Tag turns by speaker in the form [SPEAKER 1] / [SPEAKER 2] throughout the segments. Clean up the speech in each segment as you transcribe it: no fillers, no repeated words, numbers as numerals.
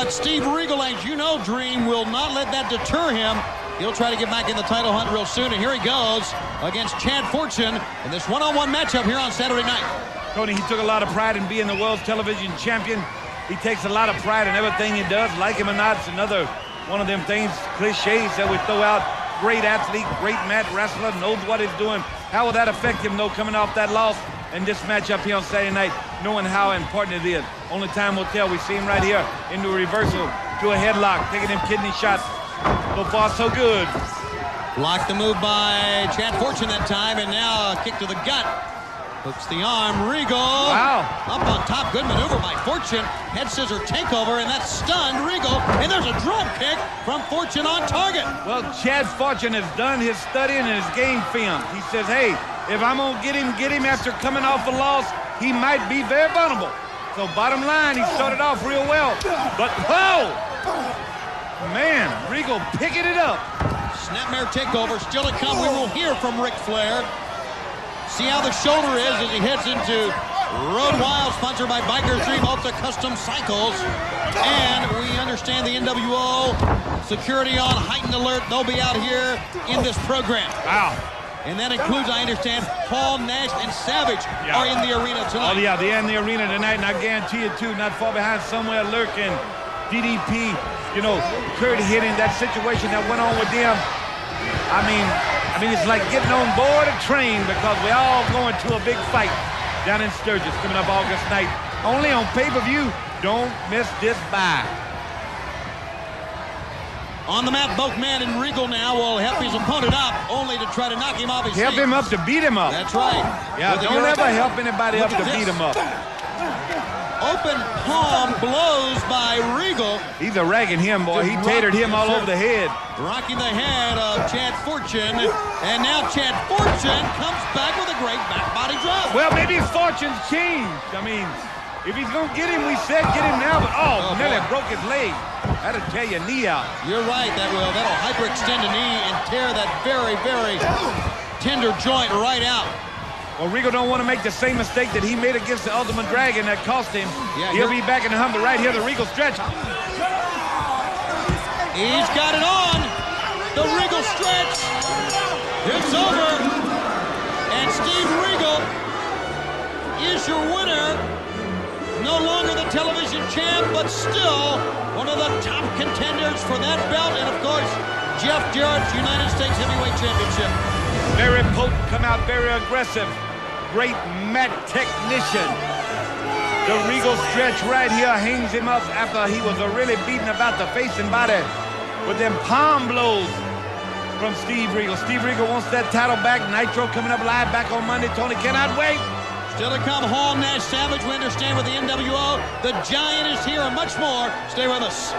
[SPEAKER 1] But Steve Regal, as you know, Dream, will not let that deter him. He'll try to get back in the title hunt real soon, and here he goes against Chad Fortune in this one-on-one matchup here on Saturday night.
[SPEAKER 2] Tony, he took a lot of pride in being the world's television champion. He takes a lot of pride in everything he does. Like him or not, it's another one of them things, cliches that we throw out. Great athlete, great mat wrestler, knows what he's doing. How will that affect him, though, coming off that loss and this matchup here on Saturday night, knowing how important it is? Only time will tell. We see him right here into a reversal, to a headlock, taking them kidney shots. So far, so good.
[SPEAKER 1] Blocked the move by Chad Fortune that time, and now a kick to the gut. Hooks the arm, Regal.
[SPEAKER 2] Wow.
[SPEAKER 1] Up on top, good maneuver by Fortune. Head scissor takeover, and that stunned Regal. And there's a drop kick from Fortune on target.
[SPEAKER 2] Well, Chad Fortune has done his studying and his game film. He says, hey, if I'm going to get him after coming off a loss, he might be very vulnerable. So bottom line, he started off real well. But, whoa! Man, Regal picking it up.
[SPEAKER 1] Snapmare takeover, still to come. We will hear from Ric Flair. See how the shoulder is as he heads into Road Wild, sponsored by Biker 3 Ultra Custom Cycles. And we understand the NWO security on heightened alert. They'll be out here in this program.
[SPEAKER 2] Wow.
[SPEAKER 1] And that includes, I understand, Paul, Nash, and Savage are in the arena tonight.
[SPEAKER 2] Oh, yeah, they're in the arena tonight, and I guarantee you, too, not far behind, somewhere lurking, DDP, you know, Kurt hitting that situation that went on with them. I mean, it's like getting on board a train because we're all going to a big fight down in Sturgis coming up August night. Only on pay-per-view. Don't miss this buy.
[SPEAKER 1] On the mat, both Man and Regal now will help his opponent up, only to try to knock him off his feet.
[SPEAKER 2] Help him up to beat him up.
[SPEAKER 1] That's right.
[SPEAKER 2] Yeah, don't ever help anybody up to beat him up.
[SPEAKER 1] Open palm blows by Regal.
[SPEAKER 2] He's a ragging him, boy. He tatered him all over the head.
[SPEAKER 1] Rocking the head of Chad Fortune. And now Chad Fortune comes back with a great back body drop.
[SPEAKER 2] Well, maybe his fortune's changed. I mean, if he's going to get him, we said get him now. But, oh nearly broke his leg. That'll tear your knee out.
[SPEAKER 1] You're right. That'll hyperextend a knee and tear that very, very tender joint right out.
[SPEAKER 2] Well, Regal don't want to make the same mistake that he made against the Ultimate Dragon that cost him. Yeah, he'll be back in the hunt, but right here, the Regal stretch.
[SPEAKER 1] He's got it on. The Regal stretch. It's over. And Steve Regal is your winner. No longer the television champ, but still one of the top contenders for that belt. And, of course, Jeff Jarrett's United States Heavyweight Championship.
[SPEAKER 2] Very potent, come out very aggressive. Great mat technician. The Regal stretch right here hangs him up after he was really beaten about the face and body with them palm blows from Steve Regal. Steve Regal wants that title back. Nitro coming up live back on Monday. Tony cannot wait.
[SPEAKER 1] Still to come, Hall, Nash, Savage. We understand with the NWO. The Giant is here and much more. Stay with us.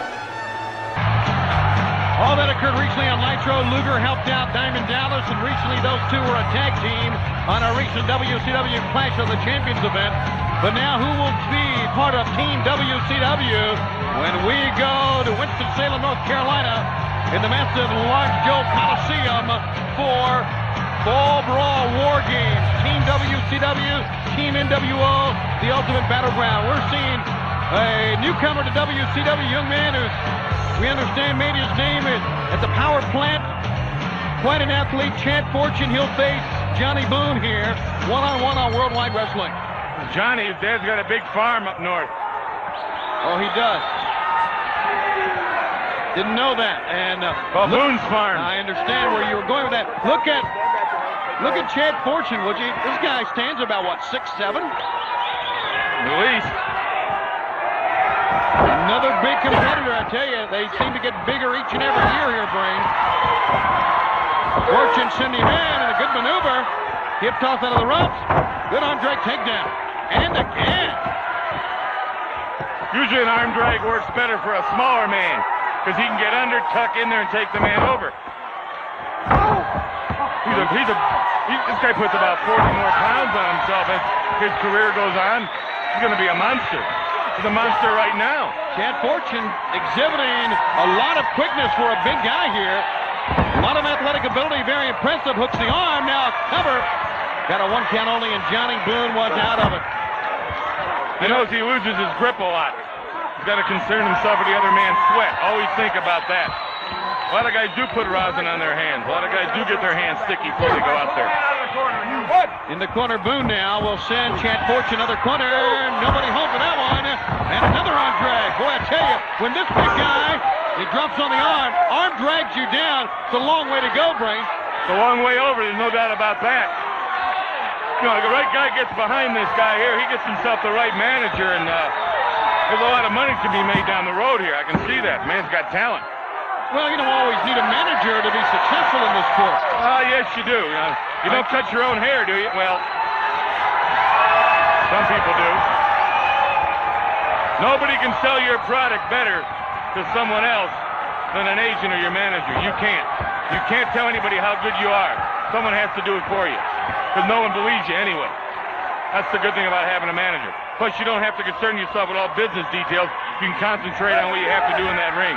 [SPEAKER 1] All that occurred recently on Nitro. Luger helped out Diamond Dallas, and recently those two were a tag team on a recent WCW Clash of the Champions event. But now who will be part of Team WCW when we go to Winston-Salem, North Carolina in the massive Large Joe Coliseum for Fall Brawl War Games. Team WCW, Team NWO, the Ultimate Battleground. We're seeing a newcomer to WCW, young man who's, we understand, made his name at the power plant. Quite an athlete, Chad Fortune. He'll face Johnny Boone here, one-on-one on Worldwide Wrestling.
[SPEAKER 3] Johnny's dad's got a big farm up north.
[SPEAKER 1] Oh, he does. Didn't know that. And
[SPEAKER 3] Boone's farm.
[SPEAKER 1] I understand where you were going with that. Look at Chad Fortune, would you? This guy stands about what, 6'7"?
[SPEAKER 3] At least.
[SPEAKER 1] Another big competitor, I tell you. They seem to get bigger each and every year here, Brain. Fortune sending him in, and a good maneuver. Hip toss out of the ropes. Good arm drag takedown. And again.
[SPEAKER 3] Usually an arm drag works better for a smaller man because he can get under, tuck in there, and take the man over. This guy puts about 40 more pounds on himself as his career goes on. He's going to be a monster. He's a monster right now.
[SPEAKER 1] Chad Fortune exhibiting a lot of quickness for a big guy here. A lot of athletic ability, very impressive. Hooks the arm, now cover. Got a one count only, and Johnny Boone was out of it.
[SPEAKER 3] I notice he loses his grip a lot. He's got to concern himself with the other man's sweat. Always think about that. A lot of guys do put rosin on their hands. A lot of guys do get their hands sticky before they go out there.
[SPEAKER 1] In the corner, Boone now will send Chad Fortune another corner. Nobody home for that one. And another arm drag. Boy, I tell you, when this big guy, he drops on the arm drags you down. It's a long way to go, Brain.
[SPEAKER 3] It's a long way over. There's no doubt about that. You know, the right guy gets behind this guy here. He gets himself the right manager, and there's a lot of money to be made down the road here. I can see that. Man's got talent.
[SPEAKER 1] Well, you don't always need a manager to be successful in this sport.
[SPEAKER 3] Yes, you do. You don't cut your own hair, do you? Well, some people do. Nobody can sell your product better to someone else than an agent or your manager. You can't. You can't tell anybody how good you are. Someone has to do it for you, because no one believes you anyway. That's the good thing about having a manager. Plus, you don't have to concern yourself with all business details. You can concentrate on what you have to do in that ring.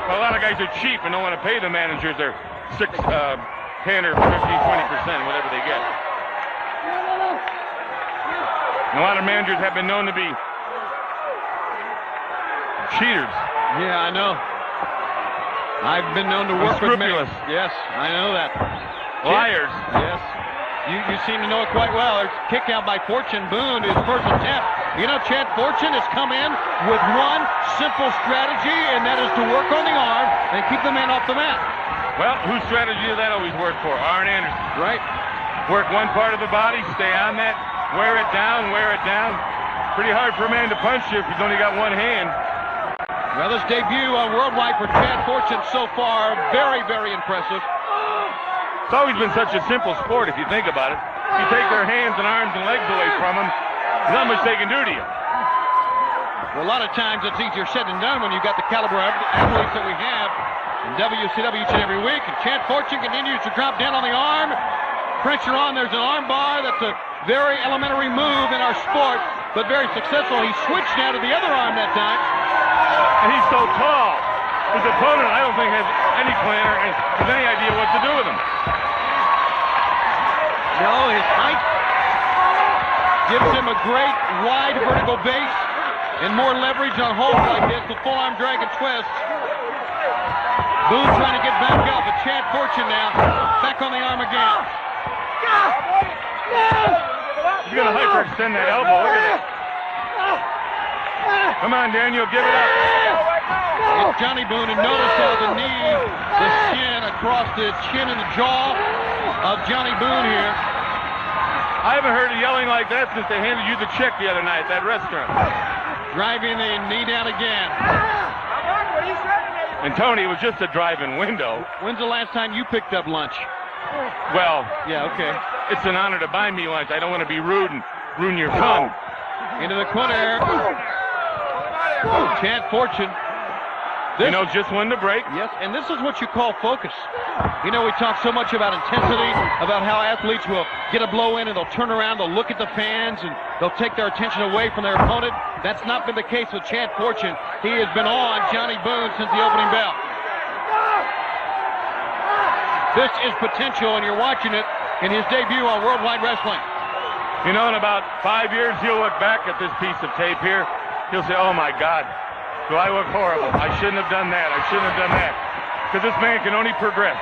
[SPEAKER 3] Well, a lot of guys are cheap and don't want to pay the managers their 10 or 15, 20%, whatever they get. And a lot of managers have been known to be cheaters.
[SPEAKER 1] Yeah, I know. I've been known to work with many. Yes, I know that.
[SPEAKER 3] Liars.
[SPEAKER 1] Yes. You seem to know it quite well. There's a kick out by Fortune. Boone, his first attempt. You know, Chad Fortune has come in with one simple strategy, and that is to work on the arm and keep the man off the mat.
[SPEAKER 3] Well, whose strategy does that always work for? Arn Anderson.
[SPEAKER 1] Right.
[SPEAKER 3] Work one part of the body, stay on that, wear it down, wear it down. Pretty hard for a man to punch you if he's only got one hand.
[SPEAKER 1] Well, this debut on Worldwide for Chad Fortune so far, very, very impressive.
[SPEAKER 3] It's always been such a simple sport if you think about it. You take their hands and arms and legs away from them, there's not much they can do to you.
[SPEAKER 1] Well, a lot of times it's easier said than done when you've got the caliber of athletes that we have in WCW each and every week. And Chad Fortune continues to drop down on the arm. Pressure on, there's an arm bar. That's a very elementary move in our sport, but very successful. He switched now to the other arm that time.
[SPEAKER 3] And he's so tall. His opponent, I don't think, has any plan or has any idea what to do with him.
[SPEAKER 1] No, his height gives him a great wide vertical base and more leverage on holds like this, the full arm drag and twist. Boone trying to get back up, and Chad Fortune now back on the arm again.
[SPEAKER 3] He's going to hyperextend that elbow. Look at that. Come on, Daniel, give it up.
[SPEAKER 1] It's Johnny Boone, and notice how the knee, the shin across the chin and the jaw of Johnny Boone here.
[SPEAKER 3] I haven't heard of yelling like that since they handed you the check the other night at that restaurant.
[SPEAKER 1] Driving the knee down again.
[SPEAKER 3] And Tony, it was just a drive-in window.
[SPEAKER 1] When's the last time you picked up lunch?
[SPEAKER 3] Well,
[SPEAKER 1] yeah, okay.
[SPEAKER 3] It's an honor to buy me lunch. I don't want to be rude and ruin your fun.
[SPEAKER 1] Into the corner. Chad Fortune.
[SPEAKER 3] You know just when to break.
[SPEAKER 1] Yes, and this is what you call focus. You know, we talk so much about intensity, about how athletes will get a blow in and they'll turn around, they'll look at the fans, and they'll take their attention away from their opponent. That's not been the case with Chad Fortune. He has been on Johnny Boone since the opening bell. This is potential, and you're watching it in his debut on Worldwide Wrestling.
[SPEAKER 3] You know, in about 5 years, he'll look back at this piece of tape here. He'll say, oh, my God. Do I look horrible? I shouldn't have done that. I shouldn't have done that. Because this man can only progress.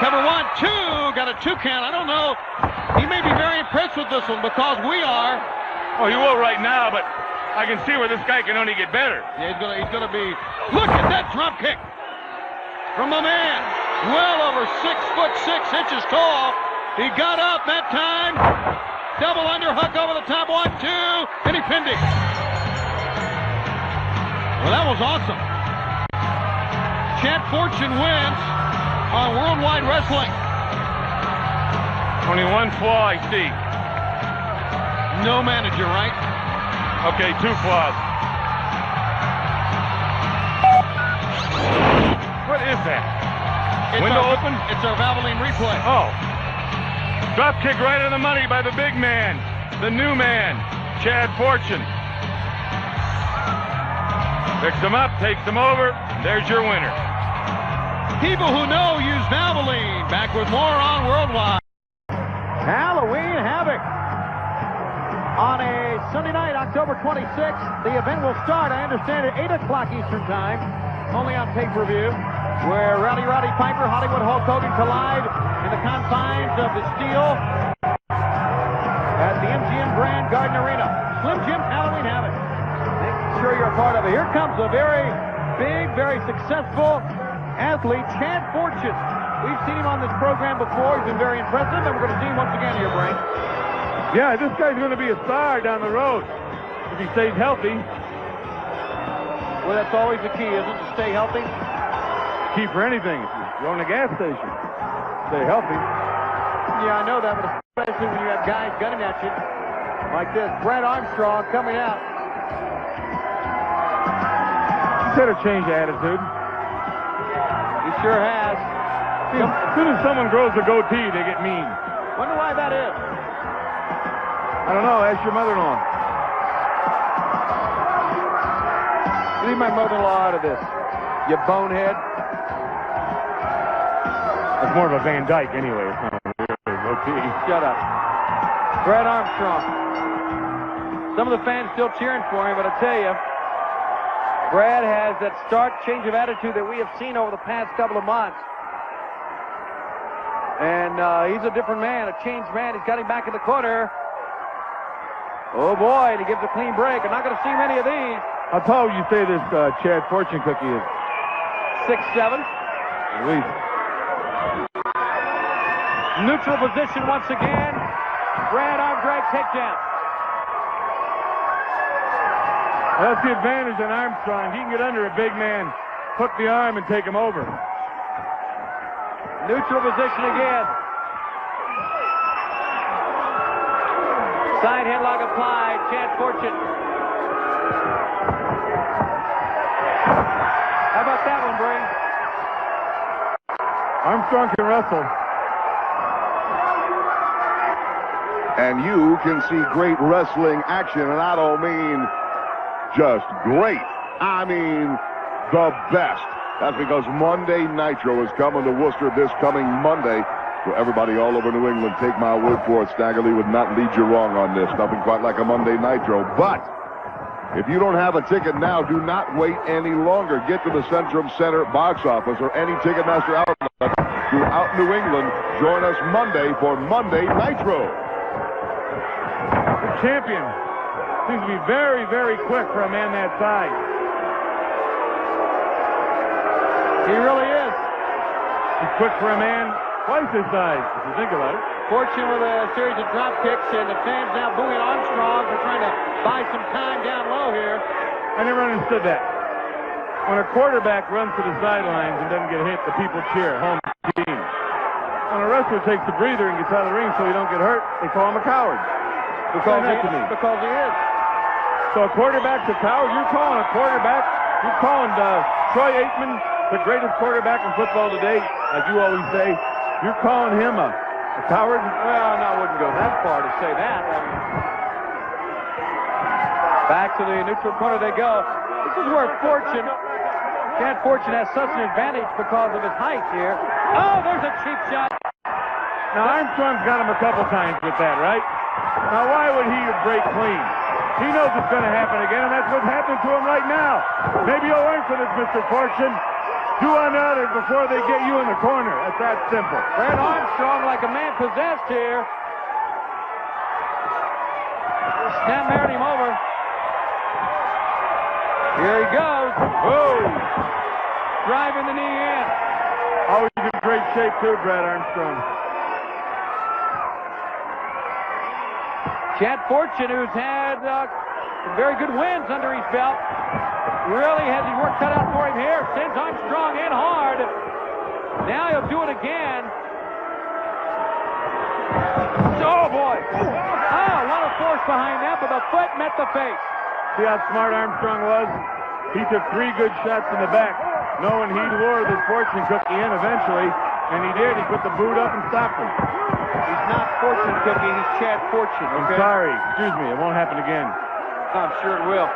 [SPEAKER 1] Cover 1, 2. Got a 2 count. I don't know. He may be very impressed with this one because we are.
[SPEAKER 3] Oh, he will right now, but I can see where this guy can only get better.
[SPEAKER 1] Yeah, he's gonna be. Look at that drop kick from the man. Well over 6'6" tall. He got up that time. Double underhook over the top. 1, 2, and he pinned him. Well, that was awesome. Chad Fortune wins on Worldwide Wrestling.
[SPEAKER 3] Only one flaw I see.
[SPEAKER 1] No manager, right?
[SPEAKER 3] Okay, 2 flaws. What is that? Window open?
[SPEAKER 1] It's our Valvoline replay.
[SPEAKER 3] Oh. Drop kick right on the money by the big man, the new man, Chad Fortune. Picks him up, takes him over, there's your winner.
[SPEAKER 1] People who know use Valvoline. Back with more on Worldwide. Halloween Havoc. on a Sunday night, October 26th. The event will start, I understand, at 8 o'clock Eastern Time, only on pay-per-view, where Rowdy Roddy Piper, Hollywood Hulk Hogan collide in the confines of the steel at the MGM Grand Garden Arena. Slim Jim Halloween Havoc. Make sure you're a part of it. Here comes a very big, very successful athlete, Chad Fortune. We've seen him on this program before. He's been very impressive, and we're going to see him once again here, Brain.
[SPEAKER 3] Yeah, this guy's going to be a star down the road if he stays healthy.
[SPEAKER 1] Well, that's always the key, isn't it, to stay healthy?
[SPEAKER 3] Key for anything. You're on a gas station. Stay healthy.
[SPEAKER 1] Yeah, I know that, but especially when you have guys gunning at you like this. Brad Armstrong coming out.
[SPEAKER 3] Better change the attitude.
[SPEAKER 1] He sure has.
[SPEAKER 3] As soon as someone grows a goatee, they get mean.
[SPEAKER 1] Wonder why that is.
[SPEAKER 3] I don't know. Ask your mother-in-law.
[SPEAKER 1] Leave my mother-in-law out of this, you bonehead.
[SPEAKER 3] That's more of a Van Dyke anyway. It's not a goatee.
[SPEAKER 1] Shut up. Brad Armstrong. Some of the fans still cheering for him, but I tell you, Brad has that stark change of attitude that we have seen over the past couple of months. And he's a different man, a changed man. He's got him back in the corner. Oh, boy, and he gives a clean break. I'm not going to see many of these.
[SPEAKER 3] How tall would you say this Chad Fortune cookie is?
[SPEAKER 1] 6'7".
[SPEAKER 3] At least.
[SPEAKER 1] Neutral position once again. Brad arm drag takedown.
[SPEAKER 3] That's the advantage on Armstrong. He can get under a big man, hook the arm, and take him over.
[SPEAKER 1] Neutral position again. Side headlock applied. Chad Fortune. How about that one, Bray?
[SPEAKER 3] Armstrong can wrestle.
[SPEAKER 4] And you can see great wrestling action, and I don't mean just great. I mean the best. That's because Monday Nitro is coming to Worcester this coming Monday. So everybody all over New England, take my word for it, Stagger Lee would not lead you wrong on this. Nothing quite like a Monday Nitro. But if you don't have a ticket now, do not wait any longer. Get to the Centrum Center box office or any Ticketmaster outlet throughout New England. Join us Monday for Monday Nitro.
[SPEAKER 3] The champion seems to be very, very quick for a man that size.
[SPEAKER 1] He really is.
[SPEAKER 3] He's quick for a man twice his size, if you think about it.
[SPEAKER 1] Fortune with a series of drop kicks, and the fans now booing Armstrong for trying to buy some time down low here.
[SPEAKER 3] I never understood that. When a quarterback runs to the sidelines and doesn't get hit, the people cheer, home team. When a wrestler takes a breather and gets out of the ring so he don't get hurt, they call him a coward.
[SPEAKER 1] Because
[SPEAKER 3] he
[SPEAKER 1] is.
[SPEAKER 3] So a quarterback's a coward? You're calling a quarterback, you're calling Troy Aikman the greatest quarterback in football today, like you always say. You're calling him a coward?
[SPEAKER 1] Well, no, I wouldn't go that far to say that. I mean, back to the neutral corner they go. This is where Chad Fortune has such an advantage because of his height here. Oh, there's a cheap shot.
[SPEAKER 3] Now, Armstrong's got him a couple times with that, right? Now, why would he break clean? He knows it's going to happen again, and that's what's happening to him right now. Maybe you'll learn from this, Mr. Fortune. Do unto others before they get you in the corner. That's that simple.
[SPEAKER 1] Brad Armstrong like a man possessed here. Snap married him over. Here he goes.
[SPEAKER 3] Oh!
[SPEAKER 1] Driving the knee in.
[SPEAKER 3] Always in great shape, too, Brad Armstrong.
[SPEAKER 1] Chad Fortune, who's had some very good wins under his belt, really has his work cut out for him here. Sends Armstrong in hard. Now he'll do it again. Oh, boy. Oh, a lot of force behind that, but the foot met the face.
[SPEAKER 3] See how smart Armstrong was? He took 3 good shots in the back, knowing he'd lure this fortune cookie in eventually, and he did. He put the boot up and stopped him.
[SPEAKER 1] He's not Fortune Cookie, he's Chad Fortune, okay?
[SPEAKER 3] I'm sorry. Excuse me. It won't happen again.
[SPEAKER 1] I'm sure it will.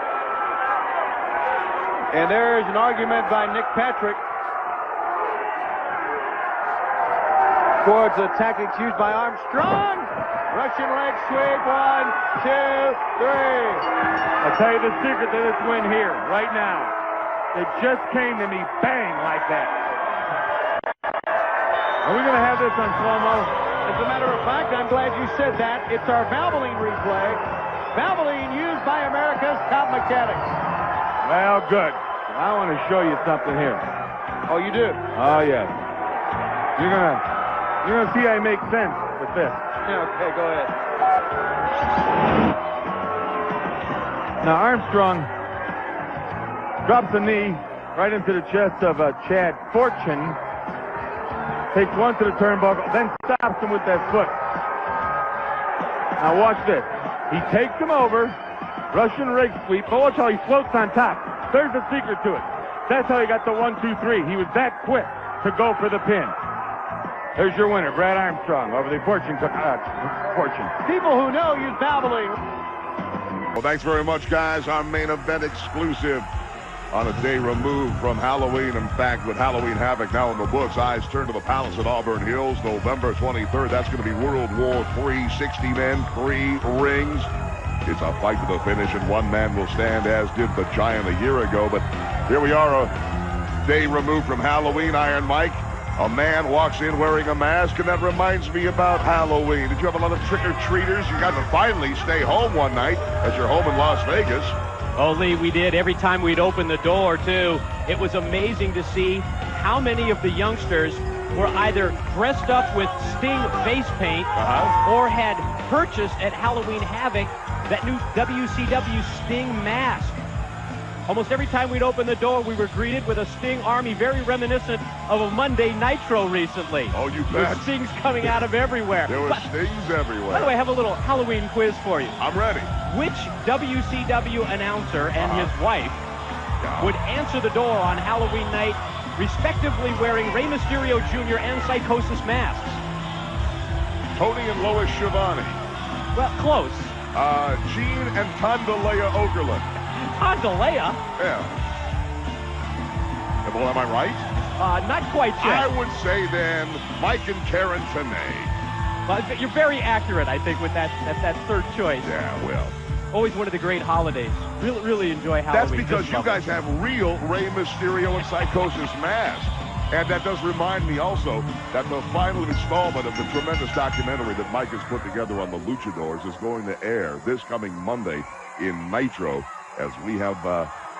[SPEAKER 1] And there's an argument by Nick Patrick. towards the tactics used by Armstrong. Russian leg sweep, 1, 2, 3.
[SPEAKER 3] I'll tell you the secret to this win here, right now. It just came to me, bang, like that. Are we going to have this on slow-mo?
[SPEAKER 1] As a matter of fact, I'm glad you said that. It's our Valvoline replay. Valvoline used by America's top mechanics.
[SPEAKER 3] Well, good. I want to show you something here.
[SPEAKER 1] Oh, you do?
[SPEAKER 3] Oh, yes. You're gonna see I make sense with this.
[SPEAKER 1] Okay, go ahead.
[SPEAKER 3] Now, Armstrong drops a knee right into the chest of Chad Fortune. Takes one to the turnbuckle, then stops him with that foot. Now watch this. He takes him over, Russian rig sweep, but watch how he floats on top. There's the secret to it. That's how he got the 1, 2, 3. He was that quick to go for the pin. There's your winner, Brad Armstrong, over the Fortune.
[SPEAKER 1] People who know use Valvoline.
[SPEAKER 4] Well, thanks very much, guys. Our main event exclusive on a day removed from Halloween. In fact, with Halloween Havoc now in the books, eyes turn to the Palace at Auburn Hills, November 23rd. That's going to be World War III, 60 men, 3 rings. It's a fight to the finish, and one man will stand, as did the Giant a year ago. But here we are, a day removed from Halloween. Iron Mike, a man walks in wearing a mask, and that reminds me about Halloween. Did you have a lot of trick-or-treaters? You got to finally stay home one night as you're home in Las Vegas.
[SPEAKER 5] Oh, Lee, we did. Every time we'd open the door, too, it was amazing to see how many of the youngsters were either dressed up with Sting face paint or had purchased at Halloween Havoc that new WCW Sting mask. Almost every time we'd open the door, we were greeted with a Sting army, very reminiscent of a Monday Nitro recently.
[SPEAKER 4] Oh, you bet.
[SPEAKER 5] With Stings coming out of everywhere.
[SPEAKER 4] There were Stings everywhere.
[SPEAKER 5] By the way, I have a little Halloween quiz for you.
[SPEAKER 4] I'm ready.
[SPEAKER 5] Which WCW announcer and his wife would answer the door on Halloween night, respectively wearing Rey Mysterio Jr. and Psychosis masks?
[SPEAKER 4] Tony and Lois Schiavone.
[SPEAKER 5] Well, close.
[SPEAKER 4] Gene and Tondalea Okerlund.
[SPEAKER 5] Tondalea?
[SPEAKER 4] Yeah. Well, am I right?
[SPEAKER 5] Not quite yet.
[SPEAKER 4] I would say then Mike and Karen Tanay.
[SPEAKER 5] Well, you're very accurate, I think, with that third choice.
[SPEAKER 4] Yeah, well.
[SPEAKER 5] Always one of the great holidays. Really enjoy Halloween.
[SPEAKER 4] That's because you guys have real Rey Mysterio and Psychosis masks. And that does remind me also that the final installment of the tremendous documentary that Mike has put together on the Luchadors is going to air this coming Monday in Nitro, as we have,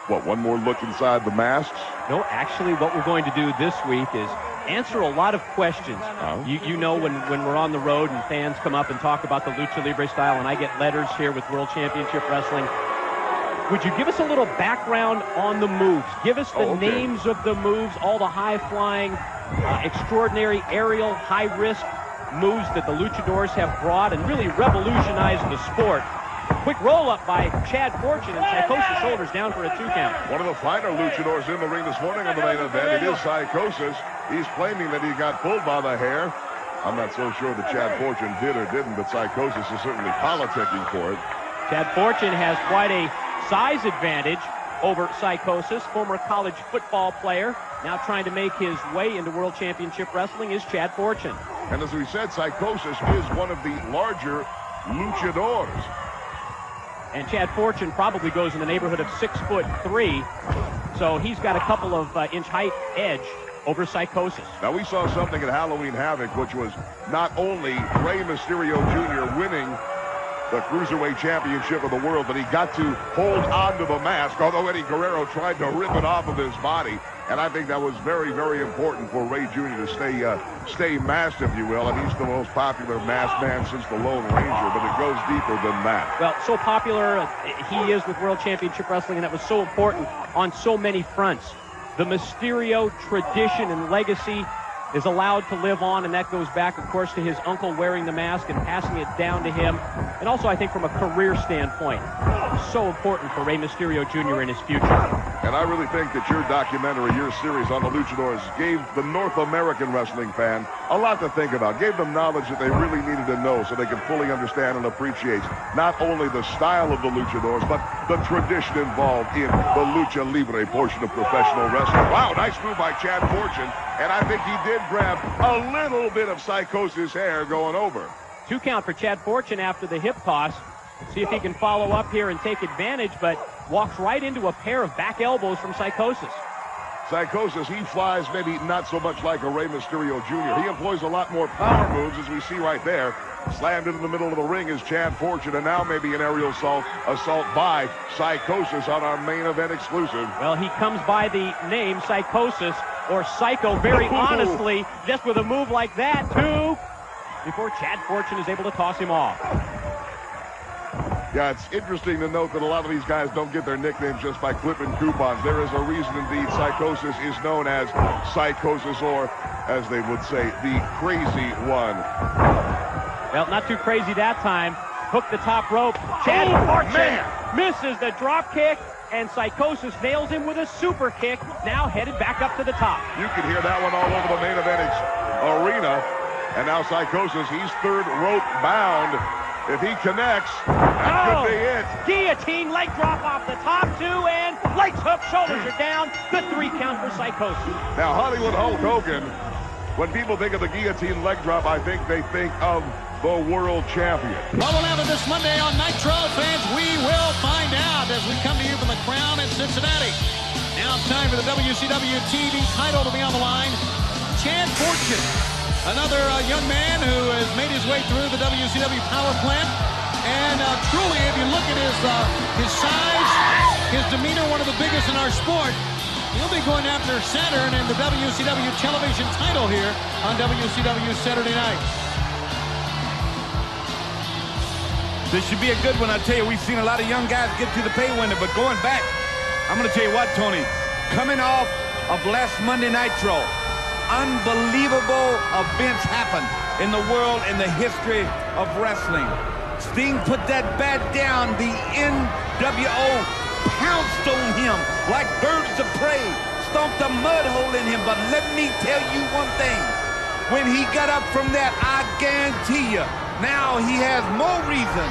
[SPEAKER 4] one more look inside the masks?
[SPEAKER 5] No, actually, what we're going to do this week is answer a lot of questions. You know, when we're on the road and fans come up and talk about the Lucha Libre style, and I get letters here with World Championship Wrestling, would you give us a little background on the moves? Give us the names of the moves, all the high-flying, extraordinary aerial, high-risk moves that the Luchadors have brought and really revolutionized the sport. Quick roll-up by Chad Fortune, and Psychosis shoulders down for a 2 count.
[SPEAKER 4] One of the finer luchadors in the ring this morning on the main event. It is Psychosis. He's claiming that he got pulled by the hair. I'm not so sure that Chad Fortune did or didn't, but Psychosis is certainly politicking for it.
[SPEAKER 5] Chad Fortune has quite a size advantage over Psychosis. Former college football player, now trying to make his way into World Championship Wrestling, is Chad Fortune.
[SPEAKER 4] And as we said, Psychosis is one of the larger luchadors.
[SPEAKER 5] And Chad Fortune probably goes in the neighborhood of 6'3", so he's got a couple of inch height edge over Psychosis.
[SPEAKER 4] Now, we saw something at Halloween Havoc, which was not only Rey Mysterio Jr. winning the Cruiserweight Championship of the world, but he got to hold on to the mask, although Eddie Guerrero tried to rip it off of his body. And I think that was very, very important for Rey Jr. to stay masked, if you will. And he's the most popular masked man since the Lone Ranger, but it goes deeper than that.
[SPEAKER 5] Well, so popular he is with World Championship Wrestling, and that was so important on so many fronts. The Mysterio tradition and legacy is allowed to live on, and that goes back, of course, to his uncle wearing the mask and passing it down to him. And also, I think, from a career standpoint, so important for Rey Mysterio Jr. in his future.
[SPEAKER 4] And I really think that your documentary, your series on the Luchadors, gave the North American wrestling fan a lot to think about, gave them knowledge that they really needed to know so they can fully understand and appreciate not only the style of the Luchadors, but the tradition involved in the Lucha Libre portion of professional wrestling. Wow, nice move by Chad Fortune. And I think he did grab a little bit of Psychosis hair going over.
[SPEAKER 5] 2 count for Chad Fortune after the hip toss. See if he can follow up here and take advantage, but walks right into a pair of back elbows from Psychosis.
[SPEAKER 4] Psychosis, he flies maybe not so much like a Rey Mysterio Jr. He employs a lot more power moves, as we see right there. Slammed into the middle of the ring is Chad Fortune, and now maybe an aerial assault by Psychosis on our main event exclusive.
[SPEAKER 5] Well, he comes by the name Psychosis, or Psycho, very honestly, just with a move like that, too, before Chad Fortune is able to toss him off.
[SPEAKER 4] Yeah, it's interesting to note that a lot of these guys don't get their nicknames just by clipping coupons. There is a reason, indeed, Psychosis is known as Psychosis, or, as they would say, the crazy one.
[SPEAKER 5] Well, not too crazy that time. Hooked the top rope. Chad Fortune misses the drop kick, and Psychosis nails him with a super kick, now headed back up to the top.
[SPEAKER 4] You can hear that one all over the main event arena. And now Psychosis, he's third rope bound. If he connects, that could be it.
[SPEAKER 5] Guillotine, leg drop off the top, too, and legs hook, shoulders are down. Good 3 count for Psychosis.
[SPEAKER 4] Now, Hollywood Hulk Hogan, when people think of the guillotine leg drop, I think they think of the world champion.
[SPEAKER 1] What will happen this Monday on Nitro, fans? We will find out as we come to you from the Crown in Cincinnati. Now it's time for the WCW TV title to be on the line. Chad Fortune, another young man who has made his way through the WCW power plant. And truly, if you look at his size, his demeanor, one of the biggest in our sport, he'll be going after Saturn and the WCW television title here on WCW Saturday night.
[SPEAKER 2] This should be a good one. I tell you, we've seen a lot of young guys get to the pay window, but going back, I'm going to tell you what, Tony, coming off of last Monday Nitro, unbelievable events happened in the world, in the history of wrestling. Sting put that bat down. The NWO pounced on him like birds of prey, stomped a mud hole in him. But let me tell you one thing. When he got up from that, I guarantee you, now he has more reason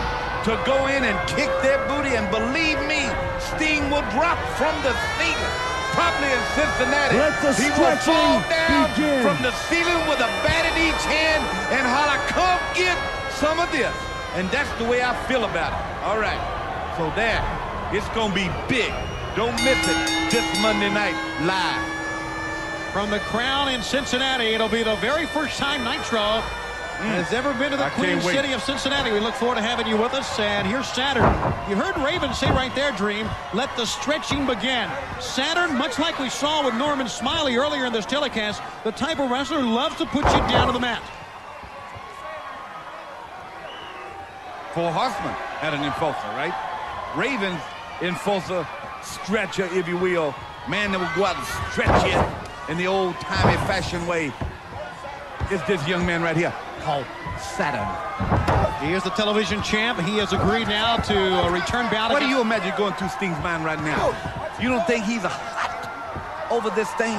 [SPEAKER 2] to go in and kick their booty. And believe me, Sting will drop from the ceiling, probably in Cincinnati. He will fall down from the ceiling with a bat in each hand and holler, "Come get some of this." And that's the way I feel about it. All right, so there, it's going to be big. Don't miss it this Monday night live.
[SPEAKER 1] From the Crown in Cincinnati, it'll be the very first time Nitro has ever been to the Queen City of Cincinnati. We look forward to having you with us. And here's Saturn. You heard Raven say right there, Dream, let the stretching begin. Saturn, much like we saw with Norman Smiley earlier in this telecast, the type of wrestler who loves to put you down to the mat.
[SPEAKER 2] Four Horsemen had an enforcer, right? Raven's enforcer, stretcher, if you will. Man that will go out and stretch you in the old-timey fashion way. It's this young man right here called Saturn.
[SPEAKER 1] He is the television champ. He has agreed now to return bout.
[SPEAKER 2] What do you imagine going through Sting's mind right now? You don't think he's a hot over this thing?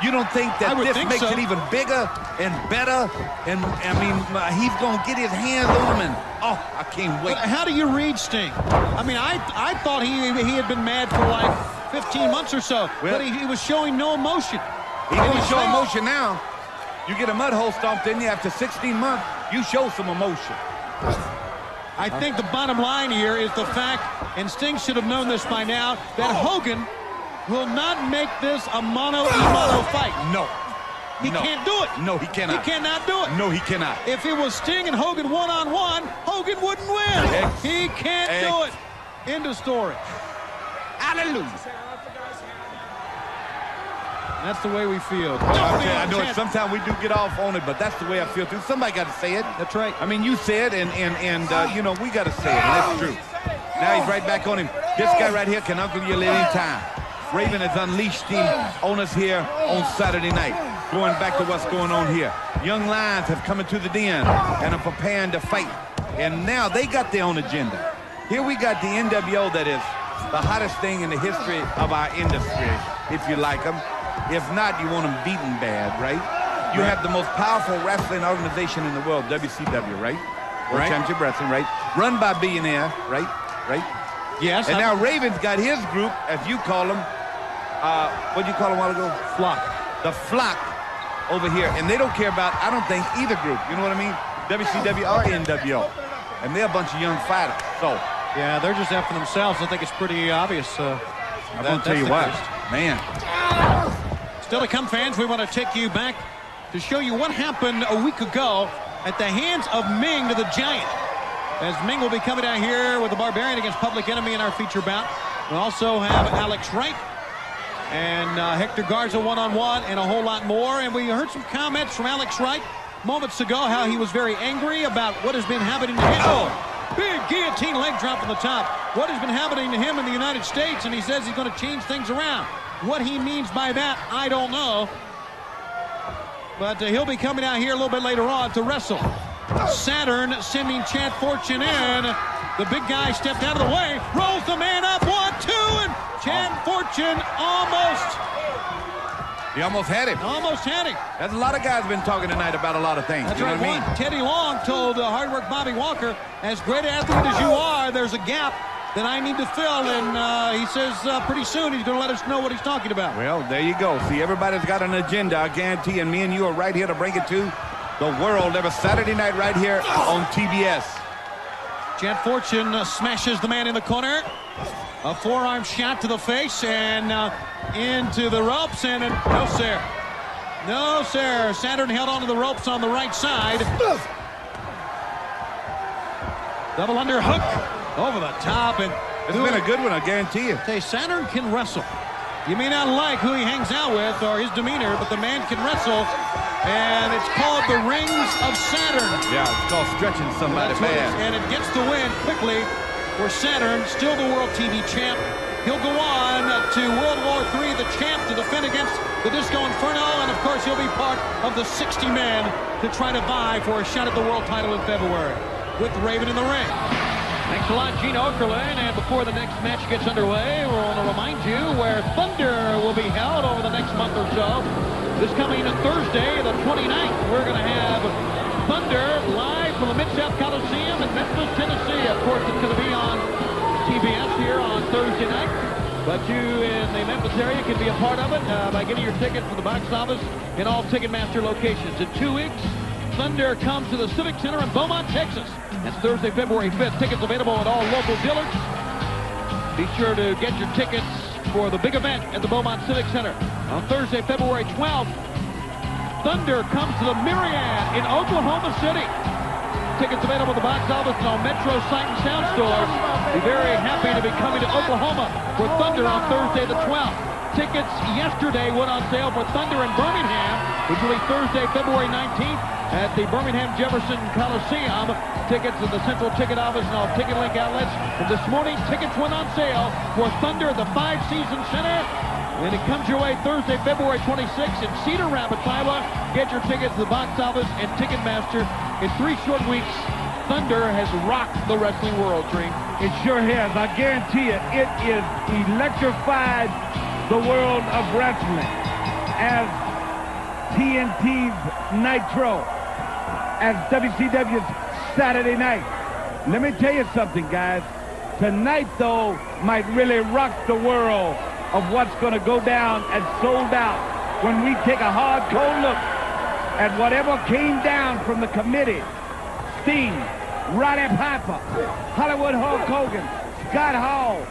[SPEAKER 2] You don't think that this makes it even bigger and better? And, I mean, he's going to get his hands on him, and, oh, I can't wait.
[SPEAKER 1] But how do you read Sting? I mean, I thought he had been mad for like 15 months or so, but he was showing no emotion.
[SPEAKER 2] He don't show emotion now. You get a mud hole stomped in you after 16 months, you show some emotion.
[SPEAKER 1] I think the bottom line here is the fact, and Sting should have known this by now, that Hogan will not make this a mono-e-mono fight.
[SPEAKER 2] No.
[SPEAKER 1] He can't do it.
[SPEAKER 2] No, he cannot.
[SPEAKER 1] He cannot do it.
[SPEAKER 2] No, he cannot.
[SPEAKER 1] If it was Sting and Hogan one-on-one, Hogan wouldn't win. He can't do it. End of story.
[SPEAKER 2] Hallelujah.
[SPEAKER 1] That's the way we feel.
[SPEAKER 2] I know sometimes we do get off on it, but that's the way I feel too. Somebody got to say it.
[SPEAKER 1] That's right.
[SPEAKER 2] I mean, you said, and you know, we got to say it. And that's true. Now he's right back on him. This guy right here can uncle you at any time. Raven has unleashed him on us here on Saturday night. Going back to what's going on here. Young lions have come into the den and are preparing to fight. And now they got their own agenda. Here we got the NWO that is the hottest thing in the history of our industry, if you like them. If not, you want them beaten bad, right? You have the most powerful wrestling organization in the world, WCW, right? World Championship Wrestling, right? Run by billionaire, right? Right?
[SPEAKER 1] Yes.
[SPEAKER 2] And now Raven's got his group, as you call them. What did you call them a while ago?
[SPEAKER 1] Flock.
[SPEAKER 2] The Flock over here. And they don't care about, I don't think, either group. You know what I mean? WCW or NWO. And they're a bunch of young fighters. So,
[SPEAKER 1] yeah, they're just after themselves. I think it's pretty obvious.
[SPEAKER 2] I'm going to tell you what, man.
[SPEAKER 1] Still to come, fans, we want to take you back to show you what happened a week ago at the hands of Ming to the Giant. As Ming will be coming out here with the Barbarian against Public Enemy in our feature bout. We also have Alex Wright and Hector Garza one-on-one and a whole lot more. And we heard some comments from Alex Wright moments ago, how he was very angry about what has been happening to him. Oh, big guillotine leg drop from the top. What has been happening to him in the United States, and he says he's going to change things around. What he means by that, I don't know. But he'll be coming out here a little bit later on to wrestle. Saturn sending Chad Fortune in. The big guy stepped out of the way, rolls the man up, 1, 2, and Chad Fortune almost.
[SPEAKER 2] He almost had him.
[SPEAKER 1] Almost had him.
[SPEAKER 2] There's a lot of guys been talking tonight about a lot of things.
[SPEAKER 1] That's
[SPEAKER 2] you know
[SPEAKER 1] right.
[SPEAKER 2] what I mean?
[SPEAKER 1] Teddy Long told hard work Bobby Walker, as great an athlete as you are, there's a gap that I need to fill, and he says pretty soon he's going to let us know what he's talking about.
[SPEAKER 2] Well, there you go. See, everybody's got an agenda, I guarantee, and me and you are right here to bring it to the world every Saturday night right here on TBS.
[SPEAKER 1] Chad Fortune smashes the man in the corner. A forearm shot to the face and into the ropes, and no, sir. No, sir. Saturn held onto the ropes on the right side. Double underhook over the top, and
[SPEAKER 2] it's been a good one, I guarantee you.
[SPEAKER 1] Hey, Saturn can wrestle. You may not like who he hangs out with or his demeanor, but the man can wrestle, and it's called the Rings of Saturn.
[SPEAKER 2] Yeah, it's called stretching somebody bad.
[SPEAKER 1] And it gets the win quickly for Saturn, still the World TV champ. He'll go on to World War III, the champ, to defend against the Disco Inferno, and of course he'll be part of the 60 men to try to vie for a shot at the world title in February with Raven in the ring. Thanks a lot, Gene Okerlund, and before the next match gets underway, we want to remind you where Thunder will be held over the next month or so. This coming Thursday, the 29th, we're going to have Thunder live from the Mid-South Coliseum in Memphis, Tennessee. Of course, it's going to be on TBS here on Thursday night. But you in the Memphis area can be a part of it by getting your ticket from the box office in all Ticketmaster locations. In 2 weeks, Thunder comes to the Civic Center in Beaumont, Texas. That's Thursday, February 5th. Tickets available at all local dealers. Be sure to get your tickets for the big event at the Beaumont Civic Center. On Thursday, February 12th, Thunder comes to the Myriad in Oklahoma City. Tickets available at the box office and on Metro Sight and Sound stores. Be very happy to be coming to Oklahoma for Thunder on Thursday the 12th. Tickets yesterday went on sale for Thunder in Birmingham, which will be Thursday, February 19th at the Birmingham Jefferson Coliseum. Tickets at the Central Ticket Office and all Ticket Link outlets. And this morning, tickets went on sale for Thunder at the Five Seasons Center. And it comes your way Thursday, February 26th in Cedar Rapids, Iowa. Get your tickets to the box office and Ticketmaster. In 3 short weeks, Thunder has rocked the wrestling world, Dream.
[SPEAKER 6] It sure has. I guarantee you, it is electrified the world of wrestling. As TNT's Nitro, as WCW's Saturday Night. Let me tell you something, guys. Tonight, though, might really rock the world of what's going to go down at Sold Out when we take a hard, cold look at whatever came down from the committee. Sting, Roddy Piper, Hollywood Hulk Hogan, Scott Hall,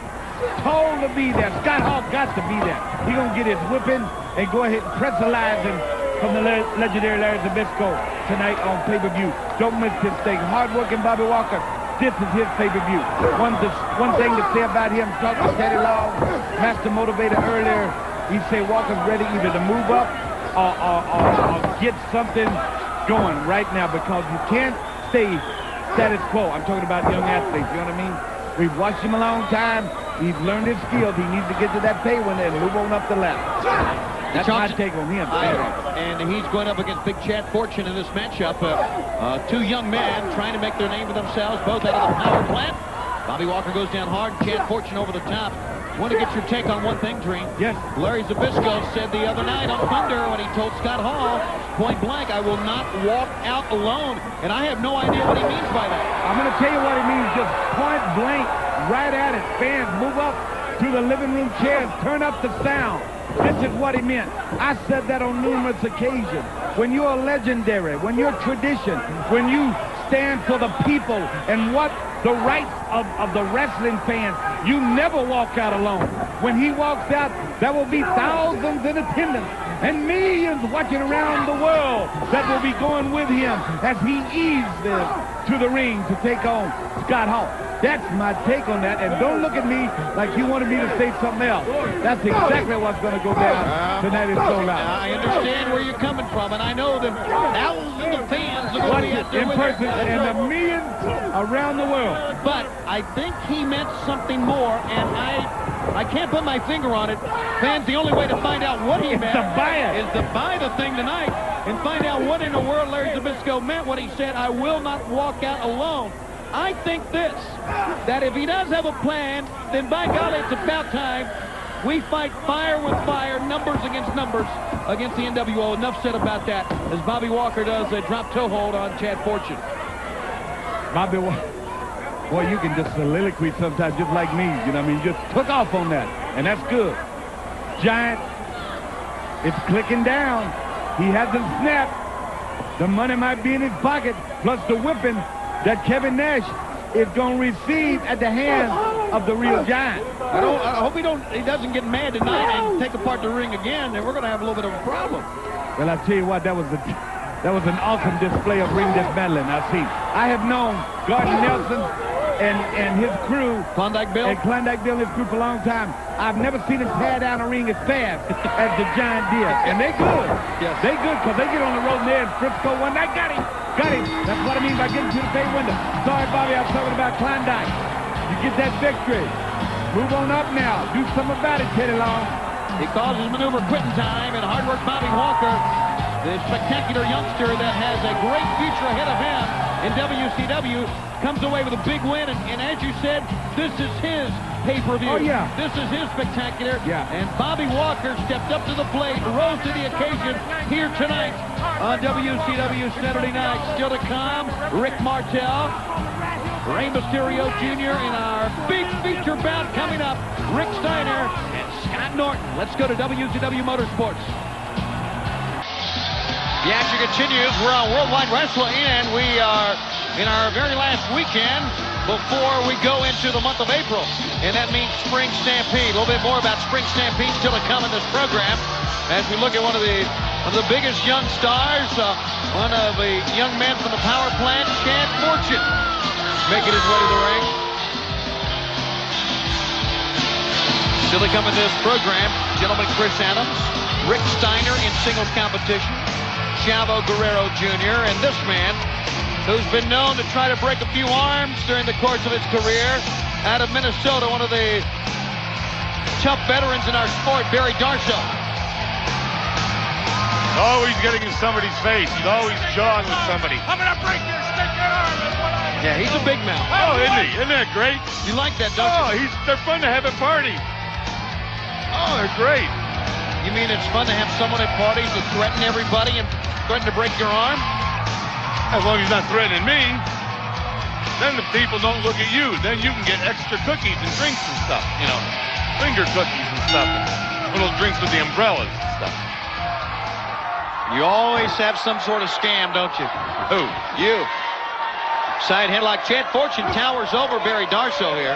[SPEAKER 6] told to be there. Scott Hall got to be there. He's going to get his whipping and go ahead and pressurize him from the legendary Larry Zbyszko tonight on pay-per-view. Don't miss this thing. Hard-working Bobby Walker. This is his pay-per-view. One thing to say about him, talking to Teddy Long, Master Motivator earlier, he said Walker's ready either to move up or get something going right now because you can't stay status quo. I'm talking about young athletes, you know what I mean? We've watched him a long time. He's learned his skills. He needs to get to that pay window and move on up the ladder. That's my take on him.
[SPEAKER 1] And he's going up against Big Chad Fortune in this matchup. 2 young men trying to make their name for themselves, both out of the power plant. Bobby Walker goes down hard, Chad Fortune over the top. Want to get your take on one thing, Dream?
[SPEAKER 6] Yes.
[SPEAKER 1] Larry Zbyszko said the other night on Thunder when he told Scott Hall, point blank, I will not walk out alone. And I have no idea what he means by that.
[SPEAKER 6] I'm going to tell you what he means, just point blank, right at it. Fans, move up to the living room chairs, turn up the sound. This is what he meant. I said that on numerous occasions. when you're legendary, when you're tradition, when you stand for the people and what the rights of the wrestling fans, you never walk out alone. When he walks out, there will be thousands in attendance and millions watching around the world that will be going with him as he eases to the ring to take on Scott Hall. That's my take on that, and don't look at me like you wanted me to say something else. That's exactly what's going to go down tonight in Soul Out.
[SPEAKER 1] I understand where you're coming from, and I know that thousands of fans are going to be out there
[SPEAKER 6] in
[SPEAKER 1] with
[SPEAKER 6] person
[SPEAKER 1] it.
[SPEAKER 6] and the millions around the world.
[SPEAKER 1] But I think he meant something more, and I can't put my finger on it. Fans, the only way to find out what he meant is to buy the thing tonight and find out what in the world Larry Zbyszko meant when he said, "I will not walk out alone." I think this, that if he does have a plan, then by golly, it's about time we fight fire with fire, numbers against numbers, against the NWO. Enough said about that, as Bobby Walker does a drop toe hold on Chad Fortune.
[SPEAKER 6] Bobby Walker, boy, you can just soliloquy sometimes just like me, you know what I mean? You just took off on that, and that's good. Giant, it's clicking down. He hasn't snapped. The money might be in his pocket, plus the whipping that Kevin Nash is going to receive at the hands of the real Giant.
[SPEAKER 1] I hope he doesn't get mad tonight and take apart the ring again, and we're going to have a little bit of a problem.
[SPEAKER 6] Well, I tell you what, that was an awesome display of ring dismantling. I have known Gordon Nelson and his crew,
[SPEAKER 1] Klondike Bill
[SPEAKER 6] and his crew for a long time. I've never seen him tear down a ring as fast as the Giant did, and they good.
[SPEAKER 1] Yes.
[SPEAKER 6] They good because they get on the road and they're in Frisco one night. Got him. That's what I mean by getting to the pay window. Sorry, Bobby, I was talking about Klondike. You get that victory. Move on up now. Do something about it, Teddy Long.
[SPEAKER 1] He calls his maneuver quitting time, and hard work Bobby Walker, the spectacular youngster that has a great future ahead of him in WCW, comes away with a big win. And as you said, this is his pay-per-view.
[SPEAKER 6] Oh, yeah.
[SPEAKER 1] This is his spectacular.
[SPEAKER 6] Yeah.
[SPEAKER 1] And Bobby Walker stepped up to the plate, rose to the occasion here tonight on WCW Saturday night. Still to come, Rick Martel, Rey Mysterio Jr. in our big feature bout coming up, Rick Steiner and Scott Norton. Let's go to WCW Motorsports. The action continues. We're on Worldwide Wrestling, and we are in our very last weekend before we go into the month of April, and that means Spring Stampede. A little bit more about Spring Stampede still to come in this program as we look at one of the biggest young stars, one of the young men from the power plant, Chad Fortune, making his way to the ring. Still to come in this program, gentleman Chris Adams, Rick Steiner in singles competition, Chavo Guerrero Jr., and this man who's been known to try to break a few arms during the course of his career, out of Minnesota, one of the tough veterans in our sport, Barry Darsow.
[SPEAKER 3] Always getting in somebody's face. He's always jawing with somebody.
[SPEAKER 7] I'm gonna break your stick arm.
[SPEAKER 1] Yeah, he's a big mouth.
[SPEAKER 3] Oh, isn't he? Isn't that great?
[SPEAKER 1] You like that, don't you?
[SPEAKER 3] They're fun to have at parties. Oh, they're great.
[SPEAKER 1] You mean it's fun to have someone at parties that threaten everybody and threaten to break your arm?
[SPEAKER 3] As long as he's not threatening me, then the people don't look at you. Then you can get extra cookies and drinks and stuff, you know, finger cookies and stuff, and little drinks with the umbrellas and stuff.
[SPEAKER 1] You always have some sort of scam, don't you?
[SPEAKER 3] Who?
[SPEAKER 1] You. Side headlock. Chad Fortune towers over Barry Darsow here.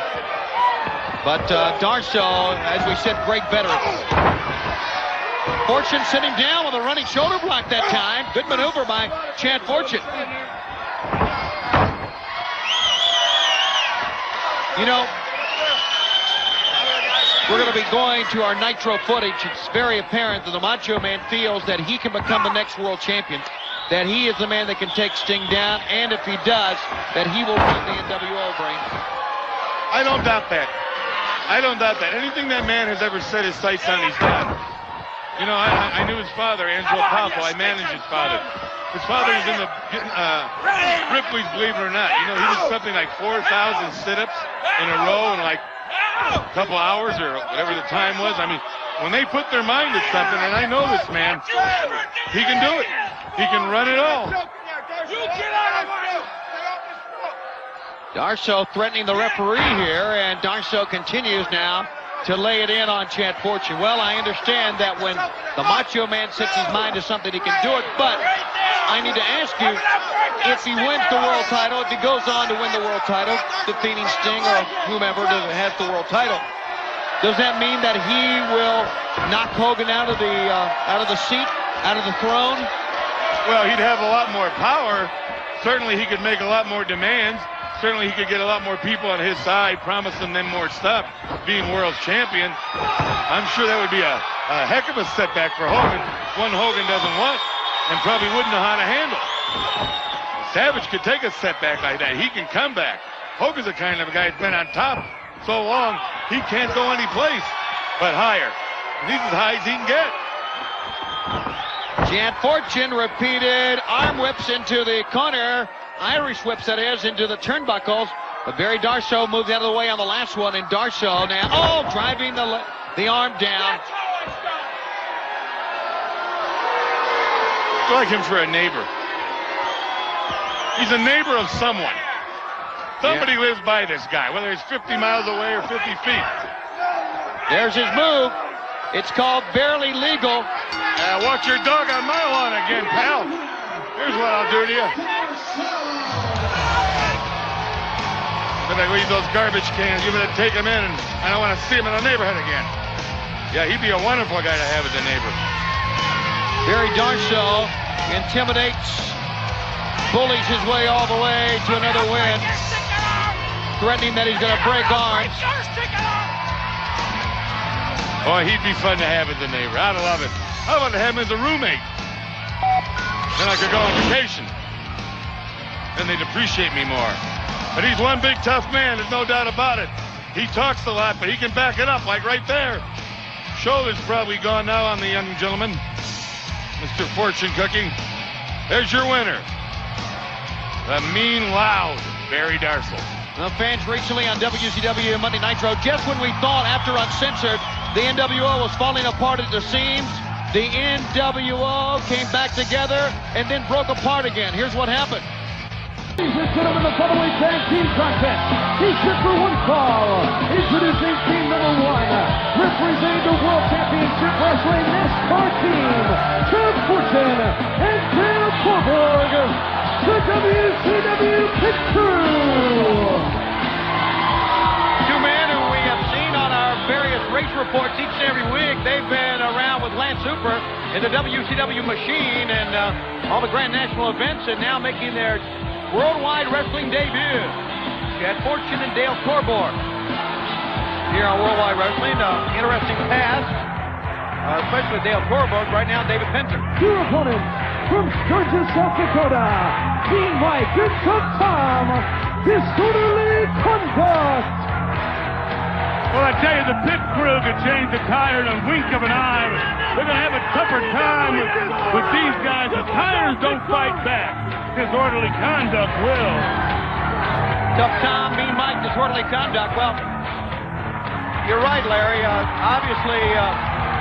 [SPEAKER 1] But Darsow, as we said, great veteran. Fortune sitting down with a running shoulder block that time. Good maneuver by Chad Fortune. You know, we're going to be going to our Nitro footage. It's very apparent that the Macho Man feels that he can become the next world champion, that he is the man that can take Sting down, and if he does, that he will run the NWO, Brain.
[SPEAKER 3] I don't doubt that. I don't doubt that. Anything that man has ever set his sights on, he's done. You know, I knew his father, Angelo Popo. I managed his father. His father was in the Ripley's, believe it or not. You know, he did something like 4,000 sit-ups in a row in like a couple hours or whatever the time was. I mean, when they put their mind to something, and I know this man, he can do it. He can run it all.
[SPEAKER 1] Darsow threatening the referee here, and Darsow continues now to lay it in on Chad Fortune. Well, I understand that when the Macho Man sets his mind to something, he can do it, but I need to ask you, if he wins the world title, if he goes on to win the world title, defeating Sting or whomever has the world title, does that mean that he will knock Hogan out of the seat, out of the throne?
[SPEAKER 3] Well, he'd have a lot more power. Certainly he could make a lot more demands. Certainly he could get a lot more people on his side, promising them more stuff, being world champion. I'm sure that would be a heck of a setback for Hogan, one Hogan doesn't want and probably wouldn't know how to handle. Savage could take a setback like that. He can come back. Hogan's the kind of a guy who's been on top so long, he can't go any place but higher. And he's as high as he can get.
[SPEAKER 1] Chad Fortune repeated arm whips into the corner. Irish whips, that is, into the turnbuckles. But Barry Darsow moved out of the way on the last one, and Darsow now, driving the arm down.
[SPEAKER 3] I like him for a neighbor. He's a neighbor of someone. Somebody lives by this guy, whether he's 50 miles away or 50 feet.
[SPEAKER 1] There's his move. It's called barely legal.
[SPEAKER 3] Watch your dog on my lawn again, pal. Here's what I'll do to you. But I leave those garbage cans. You better take them in, and I don't want to see him in the neighborhood again. Yeah, he'd be a wonderful guy to have as a neighbor.
[SPEAKER 1] Barry Darsow intimidates, bullies his way all the way to another win, threatening that he's going to break arms.
[SPEAKER 3] Boy, he'd be fun to have as a neighbor. I'd love it. How about to have him as a roommate? Then I could go on vacation. Then they'd appreciate me more. But he's one big tough man, there's no doubt about it. He talks a lot, but he can back it up, like right there. Shoulder's probably gone now on the young gentleman. Mr. Fortune Cookie. There's your winner. The mean, loud Barry Darsow.
[SPEAKER 1] Well, fans recently on WCW Monday Nitro, just when we thought after Uncensored the NWO was falling apart at the seams, the NWO came back together and then broke apart again. Here's what happened.
[SPEAKER 6] Ladies and gentlemen, the following tag team contest features for one fall. Introducing team number 1, representing the World Championship Wrestling NASCAR team, Chad Fortune and Dale Torborg, the WCW Pit Crew.
[SPEAKER 1] Two men who we have seen on our various race reports each and every week. They've been around with Lance Hooper in the WCW machine and all the Grand National events, and now making their worldwide wrestling debut. Chad Fortune and Dale Torborg here on Worldwide Wrestling. Interesting past, especially Dale Torborg. Right now, David Penzer.
[SPEAKER 6] Your opponents from Sturgis, South Dakota, Dean Mike and Tom, Disorderly Conduct.
[SPEAKER 8] Well, I tell you, the Pit Crew could change the tire in a wink of an eye. They're going to have a tougher time with these guys. The tires don't fight back. Disorderly Conduct will.
[SPEAKER 1] Tough Tom, Mean Mike, Disorderly Conduct. Well, you're right, Larry. Obviously,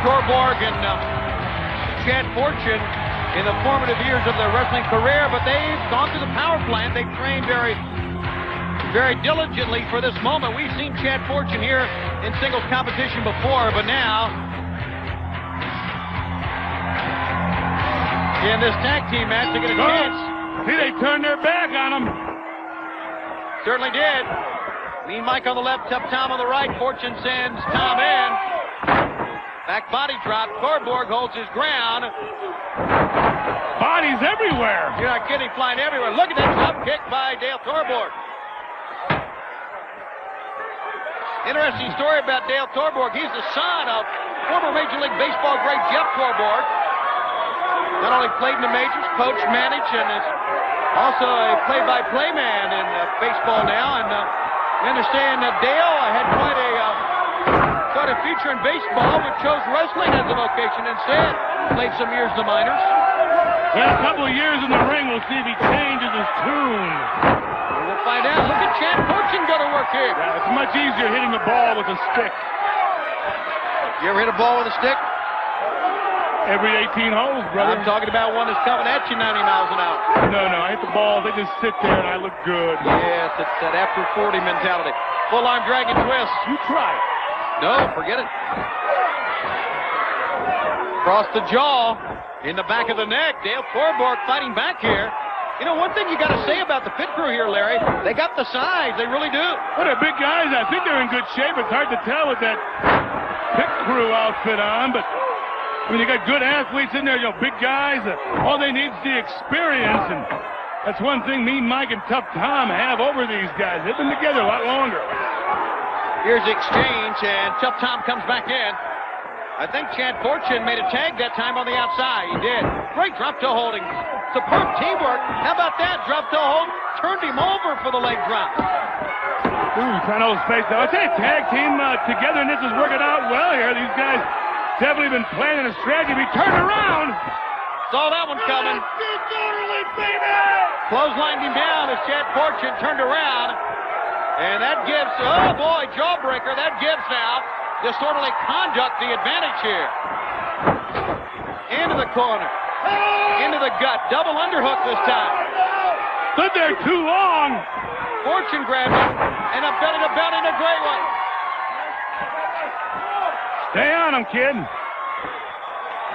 [SPEAKER 1] Torborg and Chad Fortune in the formative years of their wrestling career, but they've gone through the power plant. They've trained very diligently for this moment. We've seen Chad Fortune here in singles competition before, but now in this tag team match, they get a chance.
[SPEAKER 8] See, they turned their back on him.
[SPEAKER 1] Certainly did. Mean Mike on the left, Tough Tom on the right. Fortune sends Tom in. Back body drop. Torborg holds his ground.
[SPEAKER 8] Bodies everywhere.
[SPEAKER 1] You're not kidding, flying everywhere. Look at that top kick by Dale Torborg. Interesting story about Dale Torborg. He's the son of former Major League Baseball great Jeff Torborg. Not only played in the majors, coached, managed, and is also a play-by-play man in baseball now. And we understand that Dale had quite a future in baseball, but chose wrestling as a vocation instead. Played some years in the minors.
[SPEAKER 8] Well, a couple of years in the ring, we'll see if he changes his tune.
[SPEAKER 1] We'll find out. Look at Chad Fortune go to work here.
[SPEAKER 8] Yeah, it's much easier hitting the ball with a stick.
[SPEAKER 1] You ever hit a ball with a stick?
[SPEAKER 8] Every 18 holes, brother.
[SPEAKER 1] I'm talking about one that's coming at you 90 miles an hour.
[SPEAKER 8] No, I hit the ball. They just sit there, and I look good.
[SPEAKER 1] Yes, it's that after 40 mentality. Full arm dragon twist.
[SPEAKER 8] You try it.
[SPEAKER 1] No, forget it. Across the jaw, in the back of the neck. Dale Torborg fighting back here. You know, one thing you got to say about the pit crew here, Larry, they got the size. They really do.
[SPEAKER 8] Well, they're big guys. I think they're in good shape. It's hard to tell with that pit crew outfit on, but I mean, you got good athletes in there, you know, big guys. All they need is the experience, and that's one thing me, Mike, and Tough Tom have over these guys. They've been together a lot longer.
[SPEAKER 1] Here's the exchange, and Tough Tom comes back in. I think Chad Fortune made a tag that time on the outside. He did. Great drop toe holding. Superb teamwork. How about that? Drop toe hold. Turned him over for the leg drop.
[SPEAKER 8] Ooh, trying to hold space now. I tell you, tag team together, and this is working out well here. These guys definitely been planning a strategy. He turned around.
[SPEAKER 1] Saw that one coming. Clotheslined him down as Chad Fortune turned around. And that gives, oh boy, jawbreaker. That gives now disorderly conduct the advantage here. Into the corner. Into the gut. Double underhook this time.
[SPEAKER 8] Stood there too long.
[SPEAKER 1] Fortune grabbed it. And a belly to belly, and a great one.
[SPEAKER 8] Stay on him, kid.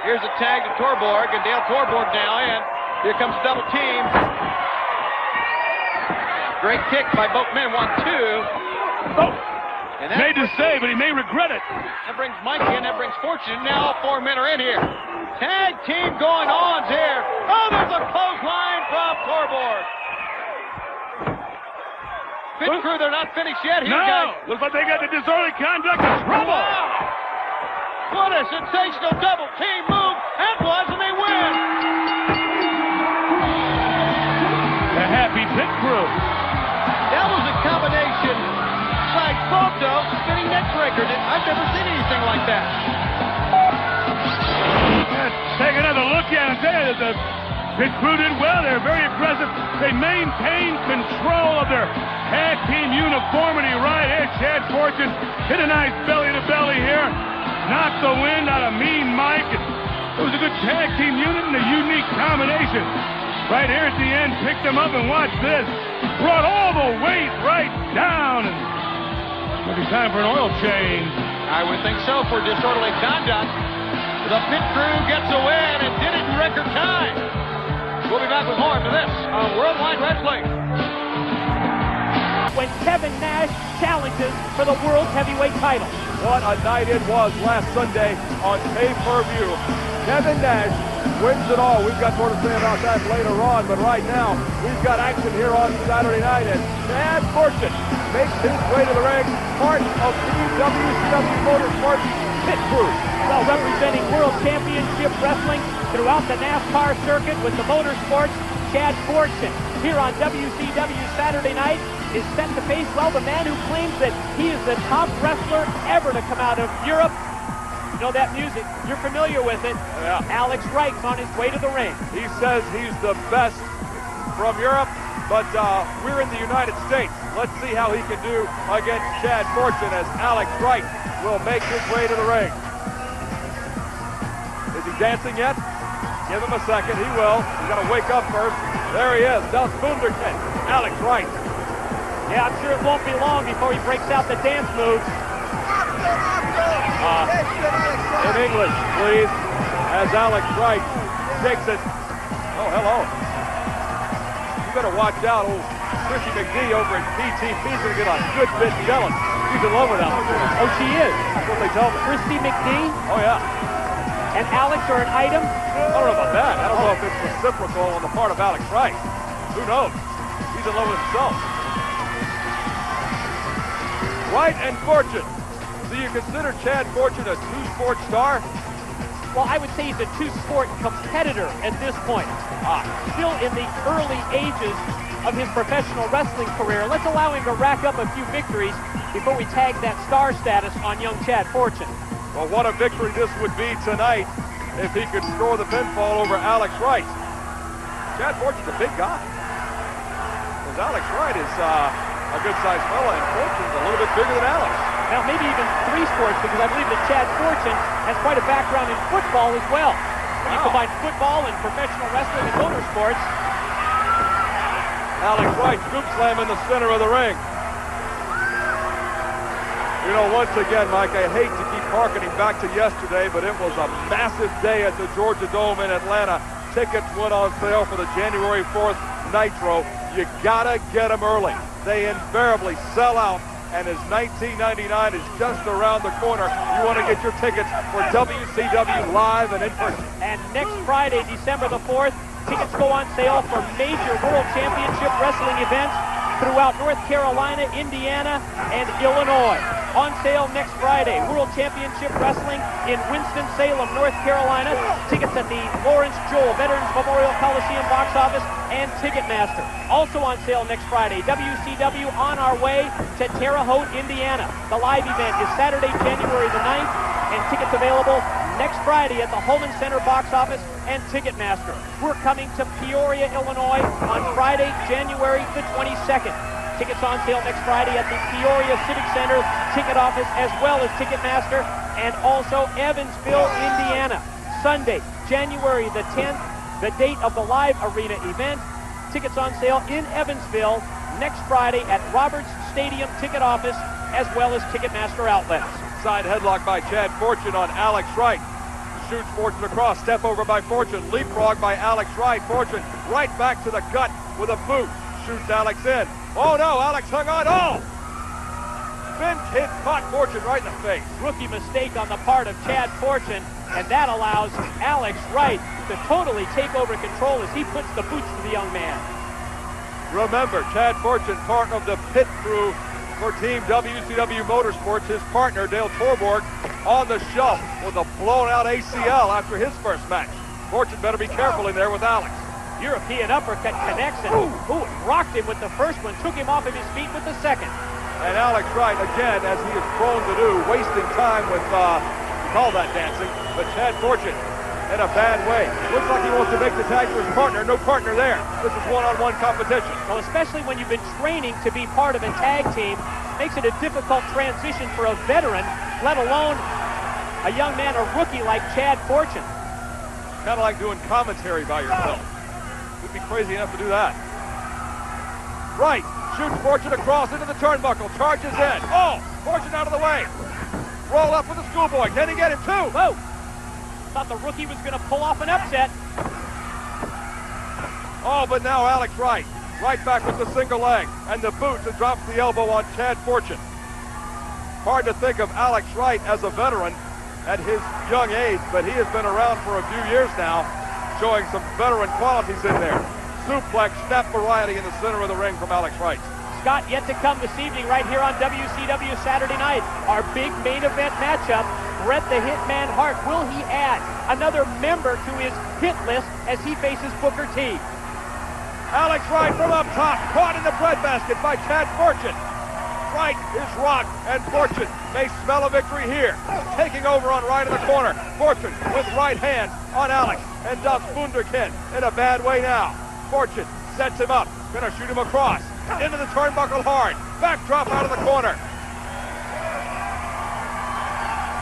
[SPEAKER 1] Here's a tag to Torborg, and Dale Torborg now in. Here comes double team. Great kick by both men. 1-2.
[SPEAKER 8] Oh. Made to say, but he may regret it.
[SPEAKER 1] That brings Mike in. That brings Fortune. Now all 4 men are in here. Tag team going on here. Oh, there's a clothesline from Torborg. Pit crew, they're not finished yet here, guys.
[SPEAKER 8] Looks like they got the disorderly conduct of trouble.
[SPEAKER 1] Wow. What a sensational double team move that was, and they win.
[SPEAKER 8] The happy pit crew.
[SPEAKER 1] That was a combination like photo spinning neck breaker. I've never seen anything like that.
[SPEAKER 8] Let's take another look at it. The pit crew did well. They're very aggressive. They maintained control of their tag team uniformity right here. Chad Fortune hit a nice belly-to-belly here. Knocked the wind out of Mean Mike. It was a good tag team unit and a unique combination. Right here at the end, picked them up, and watch this. Brought all the weight right down. And maybe time for an oil change.
[SPEAKER 1] I would think so for disorderly conduct. The pit crew gets a win and did it in record time. We'll be back with more after this on Worldwide Wrestling.
[SPEAKER 5] When Kevin Nash challenges for the World Heavyweight title.
[SPEAKER 9] What a night it was last Sunday on pay-per-view. Kevin Nash wins it all. We've got more to say about that later on, but right now, we've got action here on Saturday night, and Chad Fortune makes his way to the ring, part of the WCW Motorsports pit crew.
[SPEAKER 5] Well, representing World Championship Wrestling throughout the NASCAR circuit with the motorsports, Chad Fortune here on WCW Saturday night is set to face, well, the man who claims that he is the top wrestler ever to come out of Europe. You know that music. You're familiar with it.
[SPEAKER 9] Yeah.
[SPEAKER 5] Alex Wright's on his way to the ring.
[SPEAKER 9] He says he's the best from Europe, but we're in the United States. Let's see how he can do against Chad Fortune as Alex Wright will make his way to the ring. Is he dancing yet? Give him a second. He will. He's got to wake up first. There he is. Das Wunderkind, Alex Wright.
[SPEAKER 5] Yeah, I'm sure it won't be long before he breaks out the dance moves.
[SPEAKER 9] In English, please, as Alex Wright takes it. Oh, hello. You better watch out. Old Chrissy McGee over at PTP is going to get a good bit jealous. She's in love with Alex.
[SPEAKER 5] Oh, she is.
[SPEAKER 9] That's what they tell me.
[SPEAKER 5] Christy McGee
[SPEAKER 9] Oh, yeah.
[SPEAKER 5] and Alex are an item.
[SPEAKER 9] I don't know about that. I don't know if it's reciprocal on the part of Alex Wright. Who knows? He's in love with himself. Wright and Fortune. Do you consider Chad Fortune a two-sport star?
[SPEAKER 5] Well, I would say he's a two-sport competitor at this point. Still in the early ages of his professional wrestling career. Let's allow him to rack up a few victories before we tag that star status on young Chad Fortune.
[SPEAKER 9] Well, what a victory this would be tonight if he could score the pinfall over Alex Wright. Chad Fortune's a big guy. Because Alex Wright is a good-sized fella, and Fortune's a little bit bigger than Alex.
[SPEAKER 5] Now, maybe even three sports, because I believe that Chad Fortune has quite a background in football as well. When you combine football and professional wrestling and motorsports.
[SPEAKER 9] Alex Wright scoop slam in the center of the ring. You know, once again, Mike, I hate to keep harkening back to yesterday, but it was a massive day at the Georgia Dome in Atlanta. Tickets went on sale for the January 4th Nitro. You gotta get them early. They invariably sell out, and as 1999 is just around the corner, you want to get your tickets for WCW live and in person.
[SPEAKER 5] And next Friday, December the 4th, tickets go on sale for major World Championship Wrestling events throughout North Carolina, Indiana, and Illinois. On sale next Friday, World Championship Wrestling in Winston-Salem, North Carolina. Tickets at the Lawrence Joel Veterans Memorial Coliseum box office and Ticketmaster. Also on sale next Friday, WCW On Our Way to Terre Haute, Indiana. The live event is Saturday, January the 9th, and tickets available next Friday at the Holman Center box office and Ticketmaster. We're coming to Peoria, Illinois on Friday, January the 22nd. Tickets on sale next Friday at the Peoria Civic Center ticket office as well as Ticketmaster, and also Evansville, Indiana. Sunday, January the 10th, the date of the live arena event. Tickets on sale in Evansville next Friday at Roberts Stadium ticket office as well as Ticketmaster outlets.
[SPEAKER 9] Side headlock by Chad Fortune on Alex Wright. Shoots Fortune across, step over by Fortune, leapfrog by Alex Wright. Fortune right back to the gut with a boot. Shoots Alex in. Oh no, Alex hung on. Oh! Finn hit caught Fortune right in the face.
[SPEAKER 5] Rookie mistake on the part of Chad Fortune, and that allows Alex Wright to totally take over control as he puts the boots to the young man.
[SPEAKER 9] Remember, Chad Fortune, part of the pit crew for Team WCW Motorsports. His partner, Dale Torborg, on the shelf with a blown-out ACL after his first match. Fortune better be careful in there with Alex.
[SPEAKER 5] European uppercut connects, and rocked him with the first one, took him off of his feet with the second.
[SPEAKER 9] And Alex Wright, again, as he is prone to do, wasting time with, call that dancing, but Chad Fortune in a bad way. Looks like he wants to make the tag to his partner. No partner there. This is one-on-one competition.
[SPEAKER 5] Well, especially when you've been training to be part of a tag team, makes it a difficult transition for a veteran, let alone a young man, a rookie like Chad Fortune.
[SPEAKER 9] Kind of like doing commentary by yourself. Would be crazy enough to do that. Wright shoots Fortune across into the turnbuckle, charges in. Oh, Fortune out of the way. Roll up with the schoolboy. Can he get him too?
[SPEAKER 5] Whoa. Thought the rookie was going to pull off an upset.
[SPEAKER 9] Oh, but now Alex Wright. Right back with the single leg and the boot that drops the elbow on Chad Fortune. Hard to think of Alex Wright as a veteran at his young age, but he has been around for a few years now, showing some veteran qualities in there. Suplex, snap variety in the center of the ring from Alex Wright.
[SPEAKER 5] Scott, yet to come this evening right here on WCW Saturday night. Our big main event matchup, Bret the Hitman Hart. Will he add another member to his hit list as he faces Booker T?
[SPEAKER 9] Alex Wright from up top, caught in the breadbasket by Chad Fortune. Wright is rocked, and Fortune may smell a victory here. Taking over on Wright in the corner. Fortune with right hand on Alex, and does Wunderkind in a bad way now. Fortune sets him up, gonna shoot him across. Into the turnbuckle hard. Backdrop out of the corner.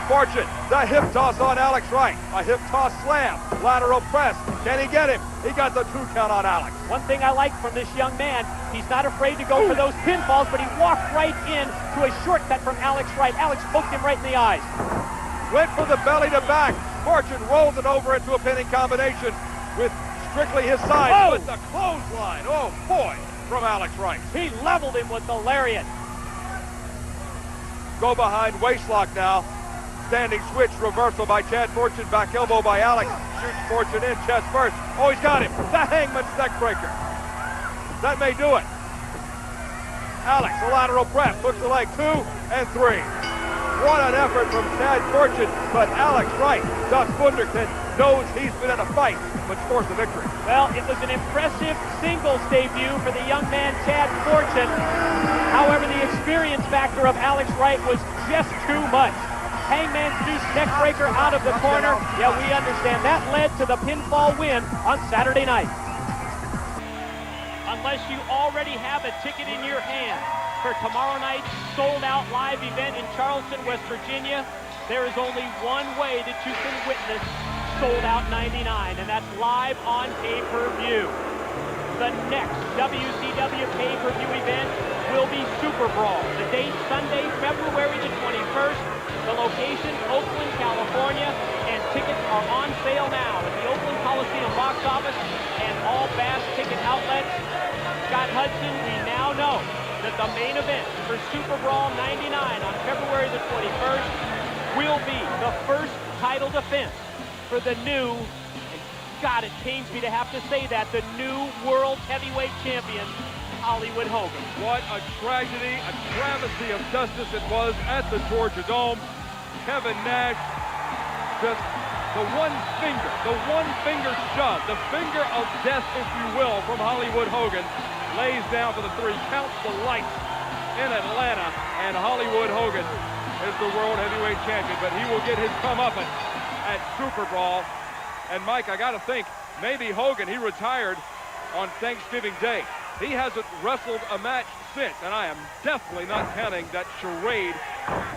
[SPEAKER 9] Fortune, the hip toss on Alex Wright. A hip toss slam. Lateral press. Can he get him? He got the 2 count on Alex.
[SPEAKER 5] One thing I like from this young man, he's not afraid to go for those pinfalls, but he walked right in to a shortcut from Alex Wright. Alex poked him right in the eyes.
[SPEAKER 9] Went for the belly to back. Fortune rolls it over into a pinning combination with strictly his side. With the clothesline. Oh, boy. From Alex Wright.
[SPEAKER 5] He leveled him with the lariat.
[SPEAKER 9] Go behind waistlock now. Standing switch reversal by Chad Fortune. Back elbow by Alex. Shoots Fortune in chest first. Oh, he's got him. The Hangman's neck breaker. That may do it. Alex, a lateral press. Hooks the leg 2 and 3. What an effort from Chad Fortune. But Alex Wright, Doug Wunderkind, knows he's been in a fight, but scores the victory.
[SPEAKER 5] Well, it was an impressive singles debut for the young man, Chad Fortune. However, the experience factor of Alex Wright was just too much. Hangman's Deuce neckbreaker out of the corner. Yeah, we understand. That led to the pinfall win on Saturday night. Unless you already have a ticket in your hand for tomorrow night's sold-out live event in Charleston, West Virginia, there is only one way that you can witness Sold Out 99, and that's live on pay-per-view. The next WCW pay-per-view event will be Super Brawl. The date, Sunday, February the 21st. The location, Oakland, California. And tickets are on sale now at the Oakland Coliseum box office and all Bass ticket outlets. Scott Hudson, we now know that the main event for Super Brawl 99 on February the 21st will be the first title defense for the new, God, it pains me to have to say that, the new World Heavyweight Champion, Hollywood Hogan.
[SPEAKER 9] What a tragedy, a travesty of justice it was at the Georgia Dome. Kevin Nash, just the one finger shove, the finger of death, if you will, from Hollywood Hogan, lays down for the 3, counts the lights in Atlanta, and Hollywood Hogan is the World Heavyweight Champion, but he will get his comeuppance at Super Brawl. And Mike, I gotta think, maybe Hogan, he retired on Thanksgiving Day. He hasn't wrestled a match since, and I am definitely not counting that charade